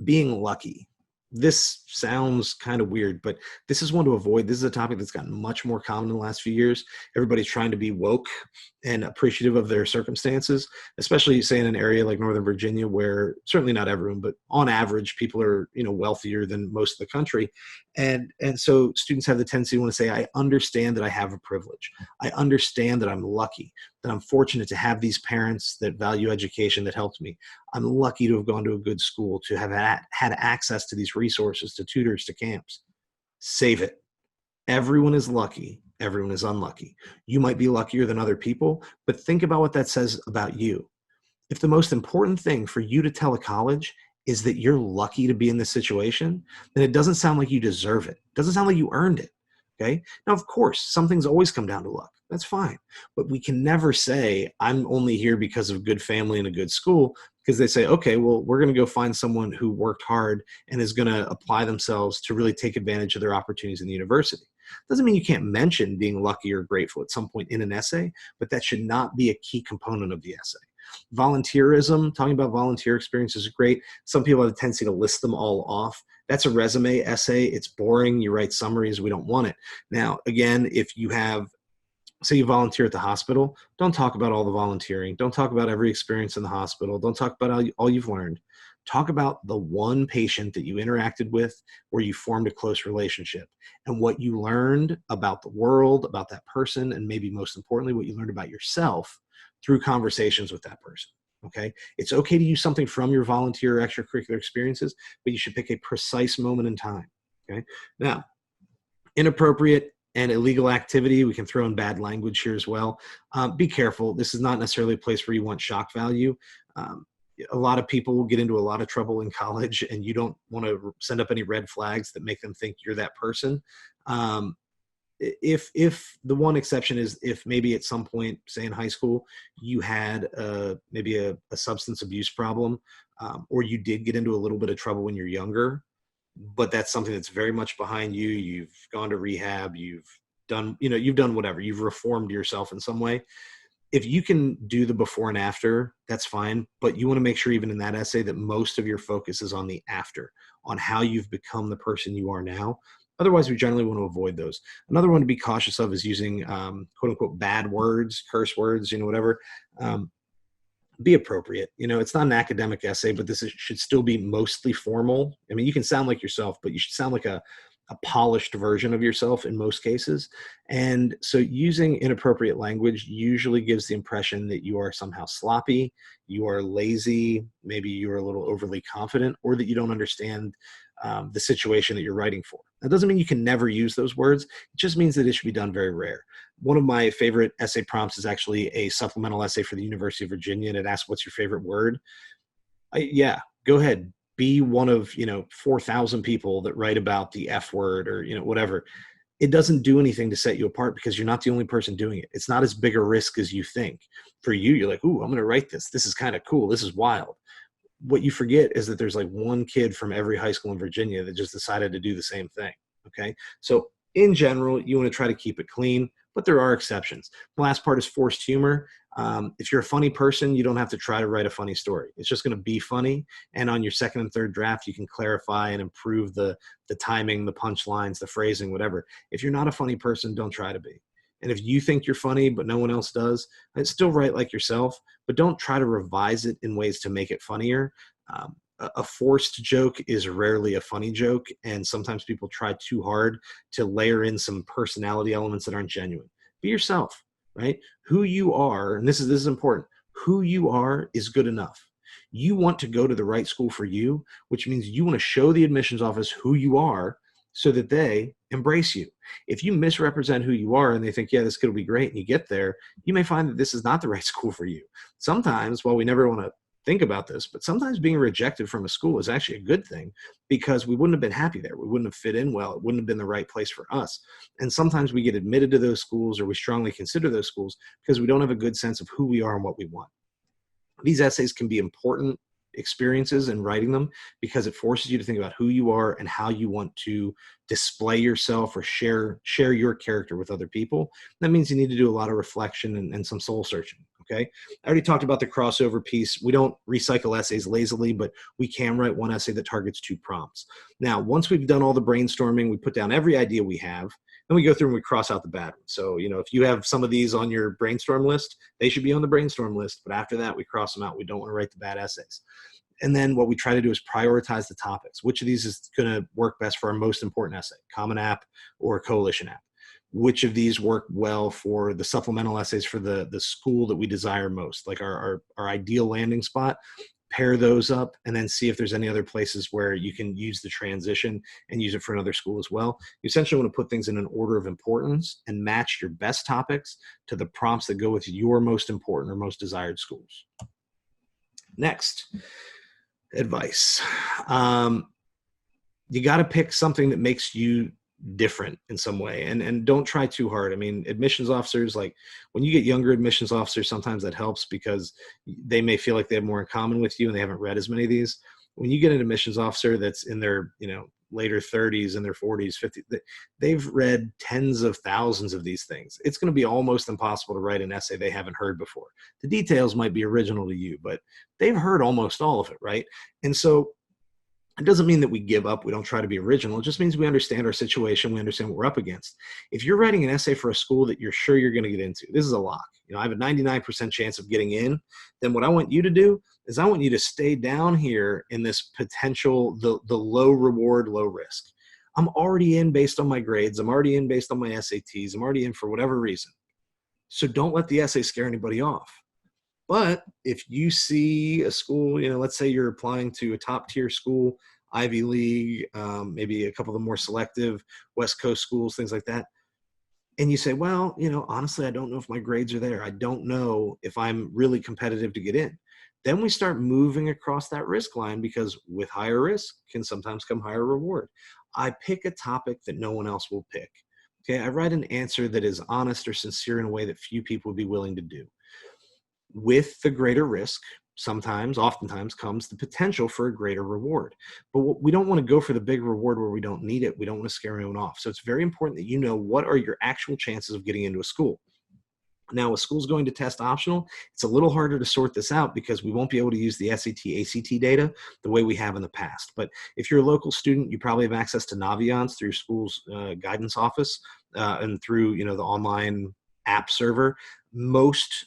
Being lucky. This sounds kind of weird, but this is one to avoid. This is a topic that's gotten much more common in the last few years. Everybody's trying to be woke and appreciative of their circumstances, especially say in an area like Northern Virginia, where certainly not everyone, but on average, people are, wealthier than most of the country. And so students have the tendency to want to say, I understand that I have a privilege. I understand that I'm lucky, that I'm fortunate to have these parents that value education that helped me. I'm lucky to have gone to a good school, to have had access to these resources, to tutors, to camps. Save it. Everyone is lucky. Everyone is unlucky. You might be luckier than other people, but think about what that says about you. If the most important thing for you to tell a college is that you're lucky to be in this situation, then it doesn't sound like you deserve it. It doesn't sound like you earned it. Okay. Now, of course, some things always come down to luck. That's fine. But we can never say, I'm only here because of good family and a good school, because they say, okay, well, we're going to go find someone who worked hard and is going to apply themselves to really take advantage of their opportunities in the university. Doesn't mean you can't mention being lucky or grateful at some point in an essay, but that should not be a key component of the essay. Volunteerism, talking about volunteer experiences is great. Some people have a tendency to list them all off. That's a resume essay. It's boring. You write summaries. We don't want it. Now, again, if you have, say you volunteer at the hospital, don't talk about all the volunteering. Don't talk about every experience in the hospital. Don't talk about all you've learned. Talk about the one patient that you interacted with where you formed a close relationship and what you learned about the world, about that person, and maybe most importantly, what you learned about yourself through conversations with that person. Okay. It's okay to use something from your volunteer or extracurricular experiences, but you should pick a precise moment in time. Okay. Now, inappropriate and illegal activity, we can throw in bad language here as well. Be careful. This is not necessarily a place where you want shock value. A lot of people will get into a lot of trouble in college, and you don't want to send up any red flags that make them think you're that person. If the one exception is if maybe at some point, say in high school, you had maybe a substance abuse problem, or you did get into a little bit of trouble when you're younger, but that's something that's very much behind you. You've gone to rehab, you've done whatever, you've reformed yourself in some way. If you can do the before and after, that's fine. But you want to make sure even in that essay that most of your focus is on the after, on how you've become the person you are now. Otherwise, we generally want to avoid those. Another one to be cautious of is using quote unquote bad words, curse words, whatever. Be appropriate. It's not an academic essay, but should still be mostly formal. I mean, you can sound like yourself, but you should sound like a polished version of yourself in most cases. And so using inappropriate language usually gives the impression that you are somehow sloppy, you are lazy, maybe you're a little overly confident, or that you don't understand the situation that you're writing for. That doesn't mean you can never use those words. It just means that it should be done very rare. One of my favorite essay prompts is actually a supplemental essay for the University of Virginia, and it asks, what's your favorite word? Yeah, go ahead. Be one of 4,000 people that write about the F word or whatever. It doesn't do anything to set you apart because you're not the only person doing it. It's not as big a risk as you think. For you, you're like, ooh, I'm going to write this. This is kind of cool. This is wild. What you forget is that there's like one kid from every high school in Virginia that just decided to do the same thing. Okay. So in general, you want to try to keep it clean, but there are exceptions. The last part is forced humor. If you're a funny person, you don't have to try to write a funny story. It's just going to be funny. And on your second and third draft, you can clarify and improve the timing, the punchlines, the phrasing, whatever. If you're not a funny person, don't try to be. And if you think you're funny, but no one else does, still write like yourself, but don't try to revise it in ways to make it funnier. A forced joke is rarely a funny joke, and sometimes people try too hard to layer in some personality elements that aren't genuine. Be yourself, right? Who you are, and this is important, who you are is good enough. You want to go to the right school for you, which means you want to show the admissions office who you are so that they embrace you. If you misrepresent who you are and they think, yeah, this kid will be great, and you get there, you may find that this is not the right school for you. Sometimes, while we never want to think about this, but sometimes being rejected from a school is actually a good thing, because we wouldn't have been happy there. We wouldn't have fit in well. It wouldn't have been the right place for us. And sometimes we get admitted to those schools, or we strongly consider those schools, because we don't have a good sense of who we are and what we want. These essays can be important experiences in writing them, because it forces you to think about who you are and how you want to display yourself or share your character with other people. That means you need to do a lot of reflection and some soul searching. Okay. I already talked about the crossover piece. We don't recycle essays lazily, but we can write one essay that targets 2 prompts. Now, once we've done all the brainstorming, we put down every idea we have, then we go through and we cross out the bad ones. So, if you have some of these on your brainstorm list, they should be on the brainstorm list. But after that, we cross them out. We don't want to write the bad essays. And then what we try to do is prioritize the topics. Which of these is going to work best for our most important essay, Common App or Coalition App? Which of these work well for the supplemental essays for the school that we desire most, like our ideal landing spot? Pair those up and then see if there's any other places where you can use the transition and use it for another school as well. You essentially want to put things in an order of importance and match your best topics to the prompts that go with your most important or most desired schools. Next, advice. You got to pick something that makes you different in some way, and don't try too hard. I mean, admissions officers, like when you get younger admissions officers, sometimes that helps because they may feel like they have more in common with you and they haven't read as many of these. When you get an admissions officer that's in their later 30s and their 40s, 50s, they've read tens of thousands of these things. It's going to be almost impossible to write an essay they haven't heard before. The details might be original to you, but they've heard almost all of it, right? And so it doesn't mean that we give up. We don't try to be original. It just means we understand our situation. We understand what we're up against. If you're writing an essay for a school that you're sure you're going to get into, this is a lock. I have a 99% chance of getting in. Then what I want you to do is I want you to stay down here in this potential, the low reward, low risk. I'm already in based on my grades. I'm already in based on my SATs. I'm already in for whatever reason. So don't let the essay scare anybody off. But if you see a school, let's say you're applying to a top tier school, Ivy League, maybe a couple of the more selective West Coast schools, things like that. And you say, well, honestly, I don't know if my grades are there. I don't know if I'm really competitive to get in. Then we start moving across that risk line, because with higher risk can sometimes come higher reward. I pick a topic that no one else will pick. Okay. I write an answer that is honest or sincere in a way that few people would be willing to do. With the greater risk, oftentimes comes the potential for a greater reward. But we don't want to go for the big reward where we don't need it. We don't want to scare anyone off. So it's very important that you know what are your actual chances of getting into a school. Now, a school's going to test optional. It's a little harder to sort this out because we won't be able to use the SAT, ACT data the way we have in the past. But if you're a local student, you probably have access to Naviance through your school's guidance office and through the online app server. Most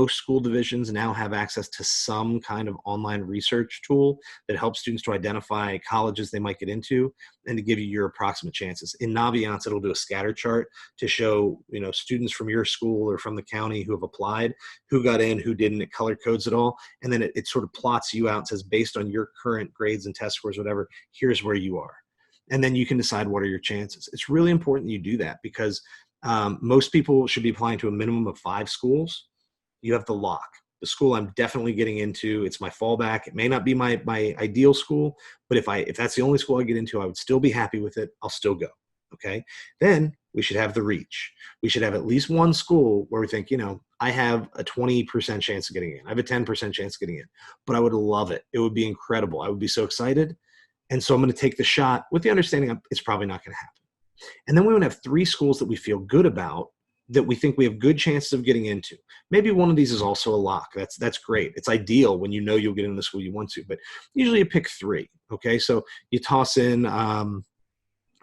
school divisions now have access to some kind of online research tool that helps students to identify colleges they might get into and to give you your approximate chances. In Naviance, it'll do a scatter chart to show, students from your school or from the county who have applied, who got in, who didn't. It color codes it all. And then it sort of plots you out and says, based on your current grades and test scores, whatever, here's where you are. And then you can decide what are your chances. It's really important that you do that because most people should be applying to a minimum of 5 schools. You have the lock. The school I'm definitely getting into, it's my fallback. It may not be my ideal school, but if that's the only school I get into, I would still be happy with it. I'll still go. Okay. Then we should have the reach. We should have at least one school where we think, I have a 20% chance of getting in. I have a 10% chance of getting in, but I would love it. It would be incredible. I would be so excited. And so I'm going to take the shot with the understanding it's probably not going to happen. And then we want to have 3 schools that we feel good about that we think we have good chances of getting into. Maybe one of these is also a lock. That's great. It's ideal when you know you'll get into the school you want to, but usually you pick 3. Okay, so you toss in. I'm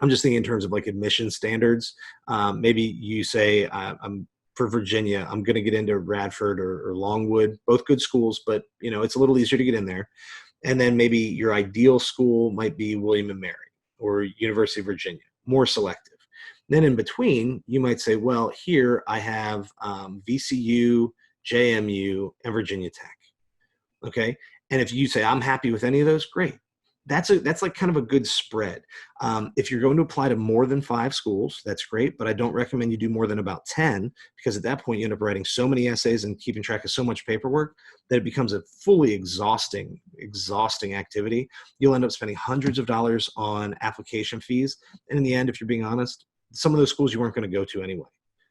just thinking in terms of like admission standards. Maybe you say, I'm for Virginia, I'm going to get into Radford or Longwood, both good schools, but it's a little easier to get in there. And then maybe your ideal school might be William and Mary or University of Virginia, more selective. Then in between, you might say, well, here I have VCU, JMU, and Virginia Tech. Okay. And if you say, I'm happy with any of those, great. That's like kind of a good spread. If you're going to apply to more than 5 schools, that's great, but I don't recommend you do more than about 10, because at that point you end up writing so many essays and keeping track of so much paperwork that it becomes a fully exhausting activity. You'll end up spending hundreds of dollars on application fees. And in the end, if you're being honest, some of those schools you weren't going to go to anyway.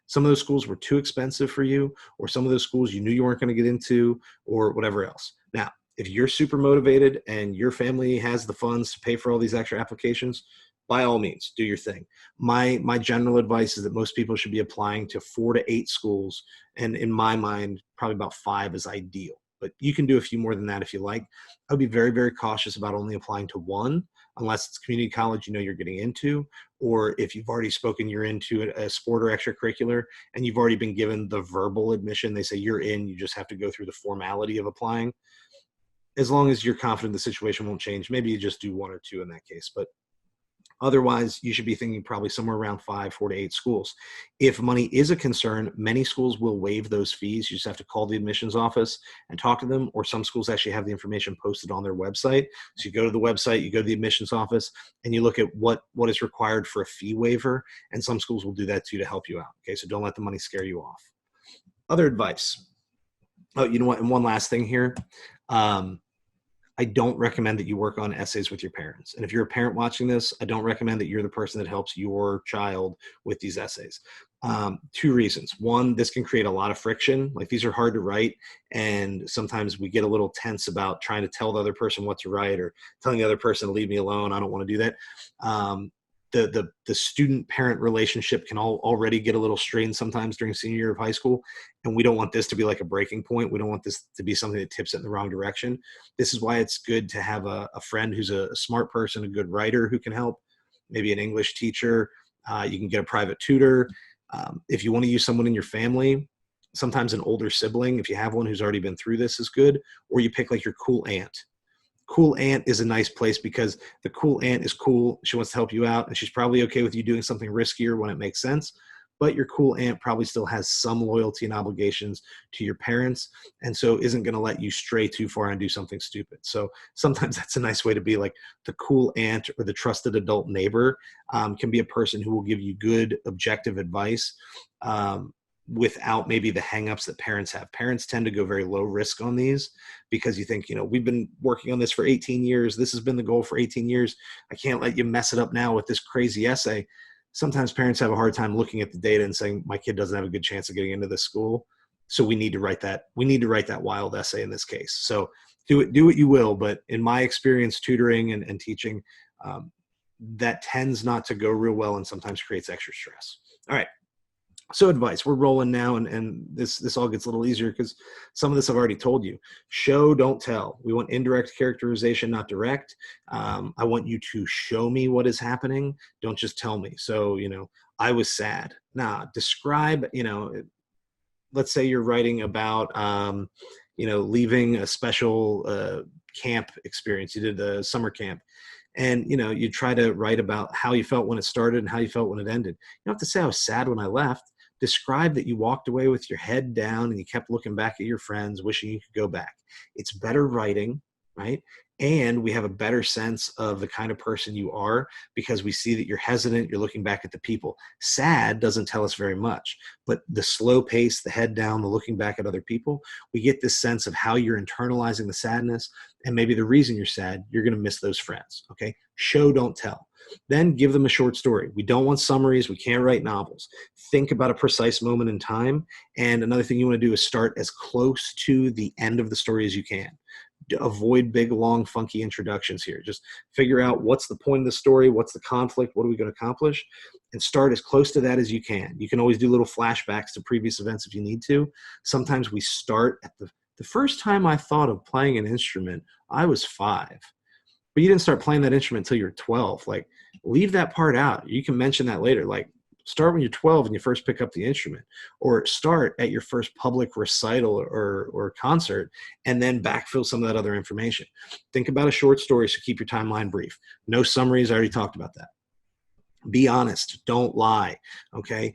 Some of those schools were too expensive for you, or some of those schools you knew you weren't going to get into, or whatever else. Now, if you're super motivated and your family has the funds to pay for all these extra applications, by all means, do your thing. My general advice is that most people should be applying to 4 to 8 schools. And in my mind, probably about 5 is ideal. But you can do a few more than that if you like. I would be very, very cautious about only applying to 1, unless it's community college you're getting into, or if you've already spoken you're into a sport or extracurricular and you've already been given the verbal admission. They say you're in, you just have to go through the formality of applying. As long as you're confident the situation won't change, maybe you just do 1 or 2 in that case. But otherwise, you should be thinking probably somewhere around 4 to 8 schools. If money is a concern, many schools will waive those fees. You just have to call the admissions office and talk to them, or some schools actually have the information posted on their website. So you go to the website, you go to the admissions office, and you look at what is required for a fee waiver, and some schools will do that too to help you out. Okay, so don't let the money scare you off. Other advice. Oh, you know what? And one last thing here. I don't recommend that you work on essays with your parents. And if you're a parent watching this, I don't recommend that you're the person that helps your child with these essays. 2 reasons. 1, this can create a lot of friction. Like, these are hard to write, and sometimes we get a little tense about trying to tell the other person what to write, or telling the other person to leave me alone. I don't want to do that. The student-parent relationship can already get a little strained sometimes during senior year of high school, and we don't want this to be like a breaking point. We don't want this to be something that tips it in the wrong direction. This is why it's good to have a friend who's a smart person, a good writer who can help, maybe an English teacher. You can get a private tutor. If you want to use someone in your family, sometimes an older sibling, if you have one who's already been through this, is good, or you pick like your cool aunt. Cool aunt is a nice place because the cool aunt is cool. She wants to help you out, and she's probably okay with you doing something riskier when it makes sense. But your cool aunt probably still has some loyalty and obligations to your parents, and so isn't going to let you stray too far and do something stupid. So sometimes that's a nice way to be. Like, the cool aunt or the trusted adult neighbor can be a person who will give you good, objective advice without maybe the hangups that parents have. Parents tend to go very low risk on these because you think, we've been working on this for 18 years. This has been the goal for 18 years. I can't let you mess it up now with this crazy essay. Sometimes parents have a hard time looking at the data and saying, my kid doesn't have a good chance of getting into this school, so we need to write that. We need to write that wild essay in this case. So do what you will. But in my experience, tutoring and teaching, that tends not to go real well and sometimes creates extra stress. All right. So advice, we're rolling now, and this all gets a little easier because some of this I've already told you. Show, don't tell. We want indirect characterization, not direct. I want you to show me what is happening. Don't just tell me. So, I was sad. Describe, let's say you're writing about, leaving a special camp experience. You did a summer camp. And, you try to write about how you felt when it started and how you felt when it ended. You don't have to say I was sad when I left. Describe that you walked away with your head down and you kept looking back at your friends, wishing you could go back. It's better writing, right? And we have a better sense of the kind of person you are because we see that you're hesitant, you're looking back at the people. Sad doesn't tell us very much, but the slow pace, the head down, the looking back at other people, we get this sense of how you're internalizing the sadness, and maybe the reason you're sad, you're going to miss those friends, okay? Show, don't tell. Then give them a short story. We don't want summaries. We can't write novels. Think about a precise moment in time. And another thing you want to do is start as close to the end of the story as you can. avoid big, long, funky introductions here. Just figure out what's the point of the story, what's the conflict, what are we going to accomplish, and start as close to that as you can. You can always do little flashbacks to previous events if you need to. Sometimes we start at the first time I thought of playing an instrument, I was 5. But you didn't start playing that instrument until you're 12. Like, leave that part out. You can mention that later. Like, start when you're 12 and you first pick up the instrument, or start at your first public recital or concert, and then backfill some of that other information. Think about a short story, so keep your timeline brief. No summaries. I already talked about that. Be honest. Don't lie. Okay.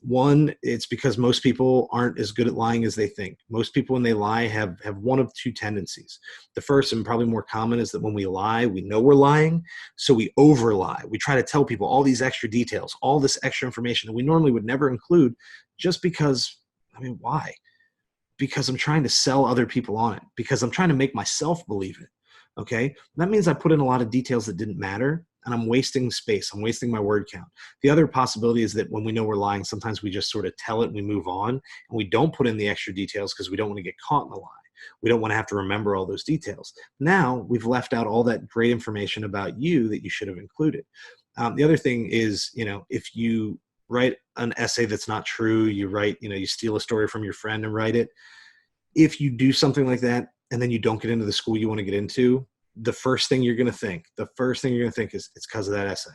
One, it's because most people aren't as good at lying as they think. Most people, when they lie, have one of two tendencies. The first, and probably more common, is that when we lie, we know we're lying, so we over lie. We try to tell people all these extra details, all this extra information that we normally would never include, just because, I mean, why? Because I'm trying to sell other people on it, because I'm trying to make myself believe it. Okay. That means I put in a lot of details that didn't matter, and I'm wasting space. I'm wasting my word count. The other possibility is that when we know we're lying, sometimes we just sort of tell it and we move on, and we don't put in the extra details because we don't want to get caught in the lie. We don't want to have to remember all those details. Now we've left out all that great information about you that you should have included. The other thing is, if you write an essay that's not true, you steal a story from your friend and write it. If you do something like that and then you don't get into the school you want to get into, the first thing you're going to think is it's because of that essay.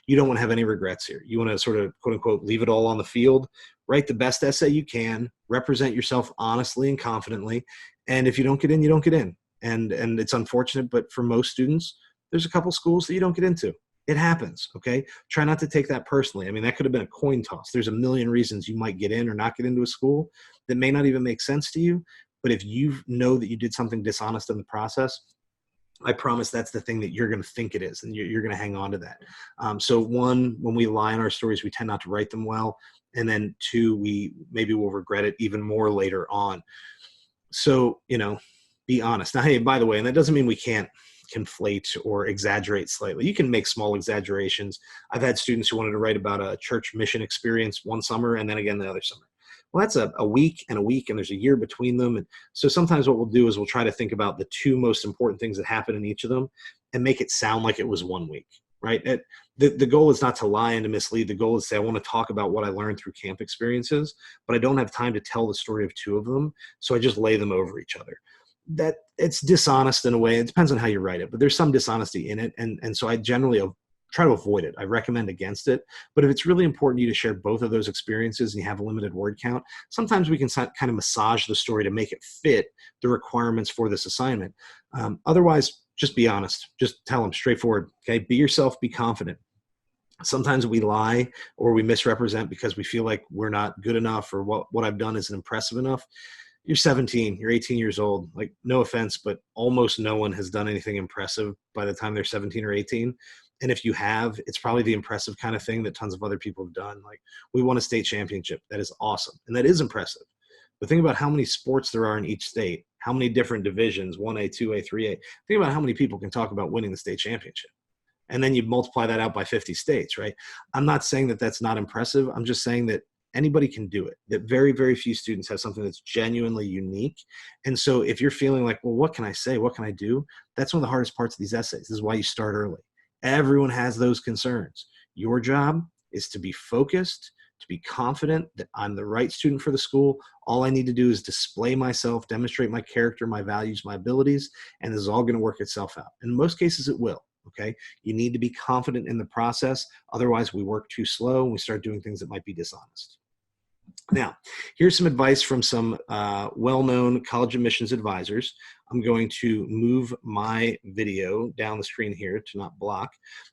You don't want to have any regrets here. You want to sort of, quote unquote, leave it all on the field, write the best essay you can, represent yourself honestly and confidently. And if you don't get in, you don't get in. And it's unfortunate, but for most students, there's a couple schools that you don't get into. It happens. Okay. Try not to take that personally. I mean, that could have been a coin toss. There's a million reasons you might get in or not get into a school that may not even make sense to you. But if you know that you did something dishonest in the process, I promise that's the thing that you're going to think it is, and you're going to hang on to that. So one, when we lie in our stories, we tend not to write them well. And then two, maybe we'll regret it even more later on. So, be honest. Now, hey, by the way, and that doesn't mean we can't conflate or exaggerate slightly. You can make small exaggerations. I've had students who wanted to write about a church mission experience one summer and then again the other summer. Well, that's a week, and there's a year between them. And so sometimes what we'll do is we'll try to think about the two most important things that happen in each of them and make it sound like it was 1 week, right? The goal is not to lie and to mislead. The goal is to say, I want to talk about what I learned through camp experiences, but I don't have time to tell the story of 2 of them. So I just lay them over each other. That it's dishonest in a way. It depends on how you write it, but there's some dishonesty in it. And so I generally try to avoid it. I recommend against it. But if it's really important to you to share both of those experiences and you have a limited word count, sometimes we can kind of massage the story to make it fit the requirements for this assignment. Otherwise, just be honest. Just tell them straightforward. Okay, be yourself. Be confident. Sometimes we lie or we misrepresent because we feel like we're not good enough, or what I've done isn't impressive enough. You're 17, you're 18 years old. Like, no offense, but almost no one has done anything impressive by the time they're 17 or 18. And if you have, it's probably the impressive kind of thing that tons of other people have done. Like, we won a state championship. That is awesome. And that is impressive. But think about how many sports there are in each state, how many different divisions, 1A, 2A, 3A. Think about how many people can talk about winning the state championship. And then you multiply that out by 50 states, right? I'm not saying that that's not impressive. I'm just saying that anybody can do it, that very, very few students have something that's genuinely unique. And so if you're feeling like, well, what can I say? What can I do? That's one of the hardest parts of these essays. This is why you start early. Everyone has those concerns. Your job is to be focused, to be confident that I'm the right student for the school. All I need to do is display myself, demonstrate my character, my values, my abilities, and this is all going to work itself out. In most cases, it will. Okay. You need to be confident in the process. Otherwise, we work too slow and we start doing things that might be dishonest. Now, here's some advice from some well-known college admissions advisors. I'm going to move my video down the screen here to not block,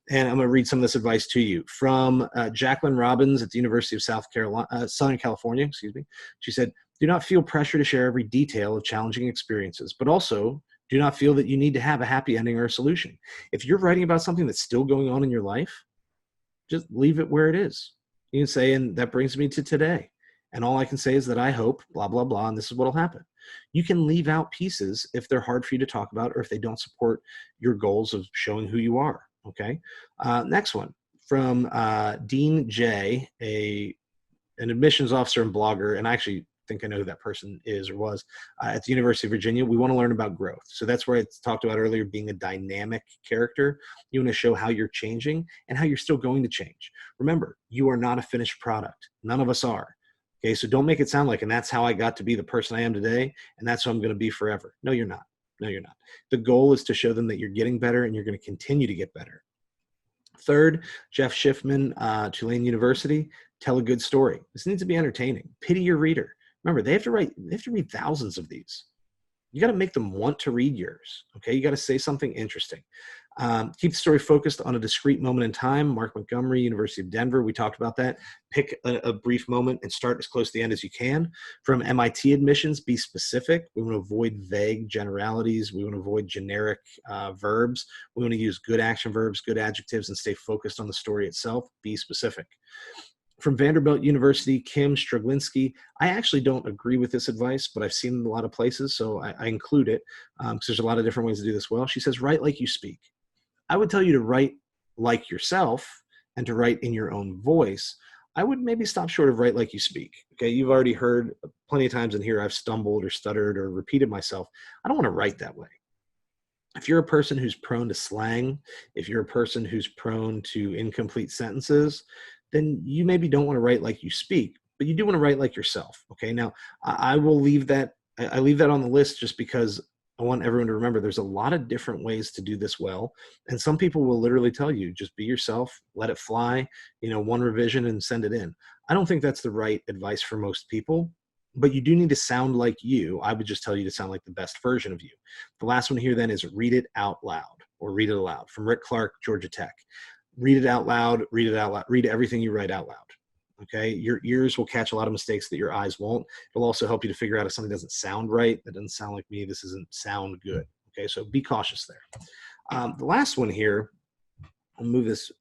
and I'm going to read some of this advice to you from Jacqueline Robbins at the University of Southern California. She said, "Do not feel pressure to share every detail of challenging experiences, but also do not feel that you need to have a happy ending or a solution. If you're writing about something that's still going on in your life, just leave it where it is. You can say, and that brings me to today. And all I can say is that I hope, blah, blah, blah, and this is what will happen." You can leave out pieces if they're hard for you to talk about or if they don't support your goals of showing who you are, okay? Next one, from Dean J., an admissions officer and blogger, and actually think I know who that person is or was. At the University of Virginia, we want to learn about growth. So that's where I talked about earlier, being a dynamic character. You want to show how you're changing and how you're still going to change. Remember, you are not a finished product. None of us are. Okay, so don't make it sound like, and that's how I got to be the person I am today, and that's who I'm going to be forever. No, you're not. No, you're not. The goal is to show them that you're getting better and you're going to continue to get better. Third, Jeff Schiffman, Tulane University, tell a good story. This needs to be entertaining. Pity your reader. Remember, they have to read thousands of these. You got to make them want to read yours. Okay, you got to say something interesting. Keep the story focused on a discrete moment in time. Mark Montgomery, University of Denver, we talked about that. Pick a brief moment and start as close to the end as you can. From MIT admissions, be specific. We want to avoid vague generalities. We want to avoid generic verbs. We want to use good action verbs, good adjectives, and stay focused on the story itself. Be specific. From Vanderbilt University, Kim Struglinski, I actually don't agree with this advice, but I've seen it in a lot of places, so I include it because there's a lot of different ways to do this well. She says, write like you speak. I would tell you to write like yourself and to write in your own voice. I would maybe stop short of write like you speak. Okay, you've already heard plenty of times in here I've stumbled or stuttered or repeated myself. I don't want to write that way. If you're a person who's prone to slang, if you're a person who's prone to incomplete sentences, then you maybe don't want to write like you speak, but you do want to write like yourself. Okay, now I will leave that. I leave that on the list just because I want everyone to remember there's a lot of different ways to do this well. And some people will literally tell you, just be yourself, let it fly, one revision and send it in. I don't think that's the right advice for most people, but you do need to sound like you. I would just tell you to sound like the best version of you. The last one here then is read it out loud or read it aloud from Rick Clark, Georgia Tech. Read it out loud, read it out loud, read everything you write out loud. Okay, your ears will catch a lot of mistakes that your eyes won't. It'll also help you to figure out if something doesn't sound right. That doesn't sound like me. This doesn't sound good. Okay, so be cautious there. The last one here, I'll move this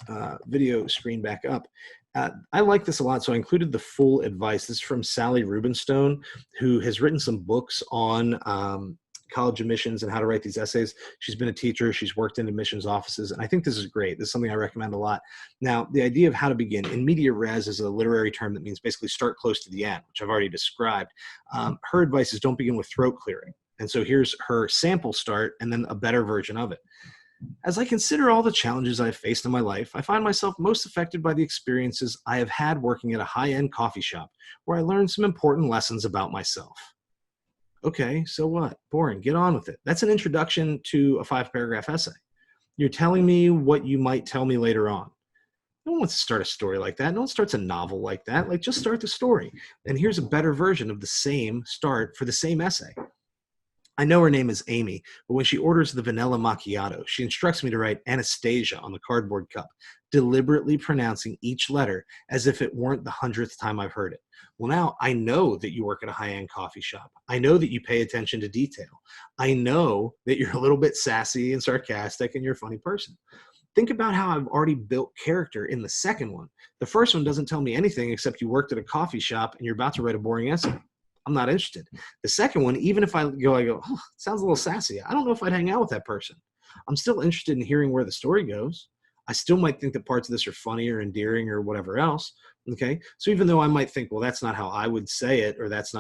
video screen back up. I like this a lot, so I included the full advice. This is from Sally Rubenstone, who has written some books on college admissions and how to write these essays. She's been a teacher. She's worked in admissions offices. And I think this is great. This is something I recommend a lot. Now, the idea of how to begin in media res is a literary term that means basically start close to the end, which I've already described. Her advice is don't begin with throat clearing. And so here's her sample start and then a better version of it. As I consider all the challenges I've faced in my life, I find myself most affected by the experiences I have had working at a high-end coffee shop where I learned some important lessons about myself. Okay, so what? Boring. Get on with it. That's an introduction to a 5-paragraph essay. You're telling me what you might tell me later on. No one wants to start a story like that. No one starts a novel like that. Like, just start the story. And here's a better version of the same start for the same essay. I know her name is Amy, but when she orders the vanilla macchiato, she instructs me to write Anastasia on the cardboard cup, deliberately pronouncing each letter as if it weren't the 100th time I've heard it. Well, now I know that you work at a high-end coffee shop. I know that you pay attention to detail. I know that you're a little bit sassy and sarcastic and you're a funny person. Think about how I've already built character in the second one. The first one doesn't tell me anything except you worked at a coffee shop and you're about to write a boring essay. I'm not interested. The second one, even if I go, oh, it sounds a little sassy. I don't know if I'd hang out with that person. I'm still interested in hearing where the story goes. I still might think that parts of this are funny or endearing or whatever else. Okay. So even though I might think, well, that's not how I would say it, or that's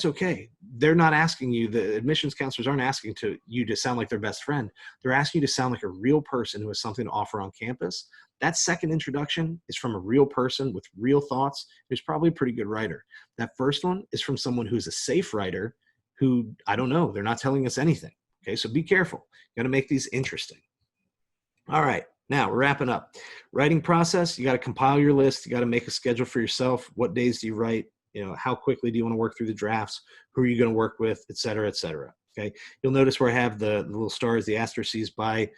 okay. They're not asking you, the admissions counselors aren't asking you to sound like their best friend. They're asking you to sound like a real person who has something to offer on campus. That second introduction is from a real person with real thoughts who's probably a pretty good writer. That first one is from someone who's a safe writer who, I don't know, they're not telling us anything. Okay, so be careful. You got to make these interesting. All right, now we're wrapping up. Writing process, you got to compile your list. You got to make a schedule for yourself. What days do you write? How quickly do you want to work through the drafts? Who are you going to work with, et cetera, et cetera. Okay, you'll notice where I have the little stars, the asterisks by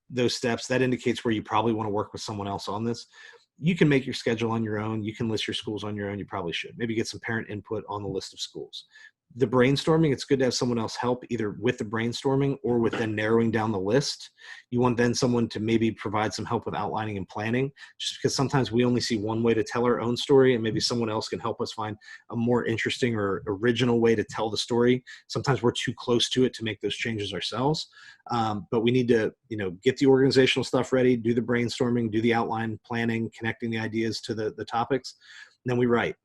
those steps. That indicates where you probably want to work with someone else on this. You can make your schedule on your own. You can list your schools on your own. You probably should. Maybe get some parent input on the list of schools. The brainstorming, it's good to have someone else help either with the brainstorming or with then narrowing down the list. You want then someone to maybe provide some help with outlining and planning, just because sometimes we only see one way to tell our own story and maybe someone else can help us find a more interesting or original way to tell the story. Sometimes we're too close to it to make those changes ourselves. But we need to, get the organizational stuff ready, do the brainstorming, do the outline planning, connecting the ideas to the topics, and then we write.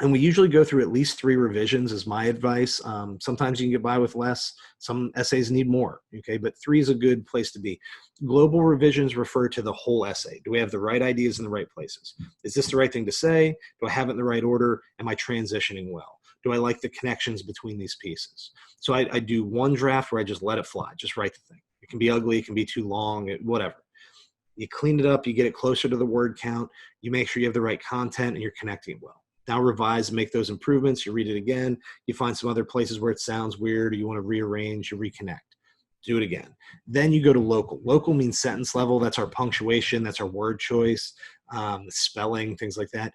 And we usually go through at least 3 revisions is my advice. Sometimes you can get by with less. Some essays need more, okay? But 3 is a good place to be. Global revisions refer to the whole essay. Do we have the right ideas in the right places? Is this the right thing to say? Do I have it in the right order? Am I transitioning well? Do I like the connections between these pieces? So I do one draft where I just let it fly, just write the thing. It can be ugly, it can be too long, whatever. You clean it up, you get it closer to the word count, you make sure you have the right content and you're connecting well. Now revise and make those improvements. You read it again. You find some other places where it sounds weird or you want to rearrange, you reconnect. Do it again. Then you go to local. Local means sentence level. That's our punctuation. That's our word choice, spelling, things like that.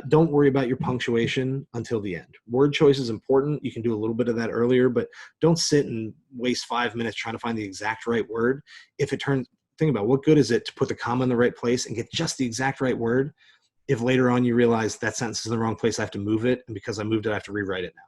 Don't worry about your punctuation until the end. Word choice is important. You can do a little bit of that earlier, but don't sit and waste 5 minutes trying to find the exact right word. If it turns, think about what good is it to put the comma in the right place and get just the exact right word if later on you realize that sentence is in the wrong place, I have to move it, and because I moved it, I have to rewrite it now.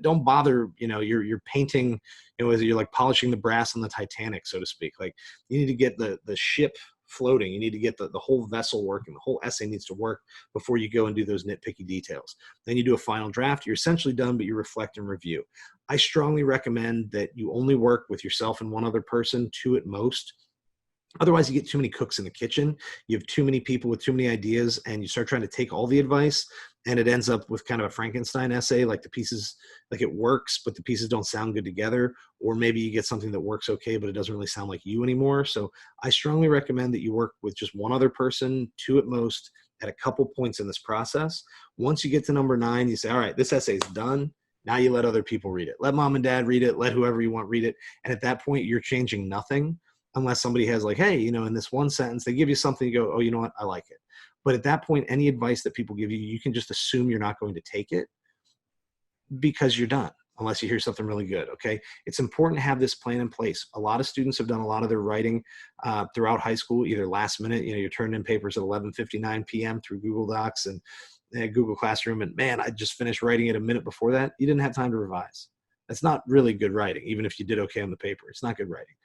Don't bother, you're painting, you're like polishing the brass on the Titanic, so to speak. Like, you need to get the ship floating. You need to get the whole vessel working. The whole essay needs to work before you go and do those nitpicky details. Then you do a final draft. You're essentially done, but you reflect and review. I strongly recommend that you only work with yourself and one other person, 2 at most. Otherwise, you get too many cooks in the kitchen. You have too many people with too many ideas, and you start trying to take all the advice, and it ends up with kind of a Frankenstein essay, like the pieces, like it works, but the pieces don't sound good together. Or maybe you get something that works okay, but it doesn't really sound like you anymore. So I strongly recommend that you work with just one other person, 2 at most, at a couple points in this process. Once you get to number 9, you say, all right, this essay is done. Now you let other people read it. Let mom and dad read it. Let whoever you want read it. And at that point, you're changing nothing. Unless somebody has like, hey, in this one sentence, they give you something, you go, oh, you know what? I like it. But at that point, any advice that people give you, you can just assume you're not going to take it because you're done, unless you hear something really good, okay? It's important to have this plan in place. A lot of students have done a lot of their writing throughout high school, either last minute, you're turning in papers at 11:59 p.m. through Google Docs and Google Classroom, and man, I just finished writing it a minute before that. You didn't have time to revise. That's not really good writing, even if you did okay on the paper. It's not good writing.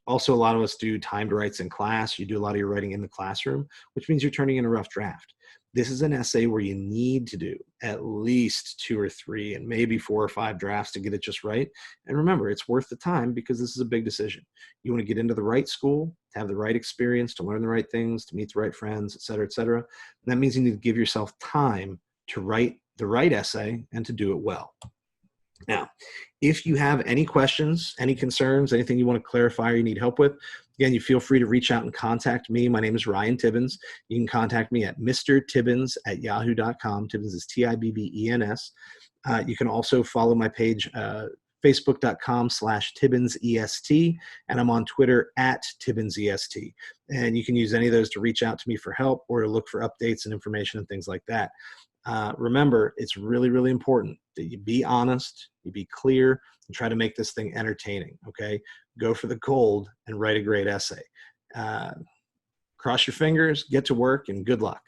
Also, a lot of us do timed writes in class. You do a lot of your writing in the classroom, which means you're turning in a rough draft. This is an essay where you need to do at least 2 or 3 and maybe 4 or 5 drafts to get it just right. And remember, it's worth the time because this is a big decision. You want to get into the right school, to have the right experience, to learn the right things, to meet the right friends, et cetera, et cetera. And that means you need to give yourself time to write the right essay and to do it well. Now, if you have any questions, any concerns, anything you want to clarify or you need help with, again, you feel free to reach out and contact me. My name is Ryan Tibbens. You can contact me at mrtibbens@yahoo.com. Tibbens is Tibbens. You can also follow my page, facebook.com/TibbensEST, and I'm on Twitter @TibbensEST. And you can use any of those to reach out to me for help or to look for updates and information and things like that. Remember, it's really, really important that you be honest, you be clear, and try to make this thing entertaining, okay? Go for the gold and write a great essay. Cross your fingers, get to work, and good luck.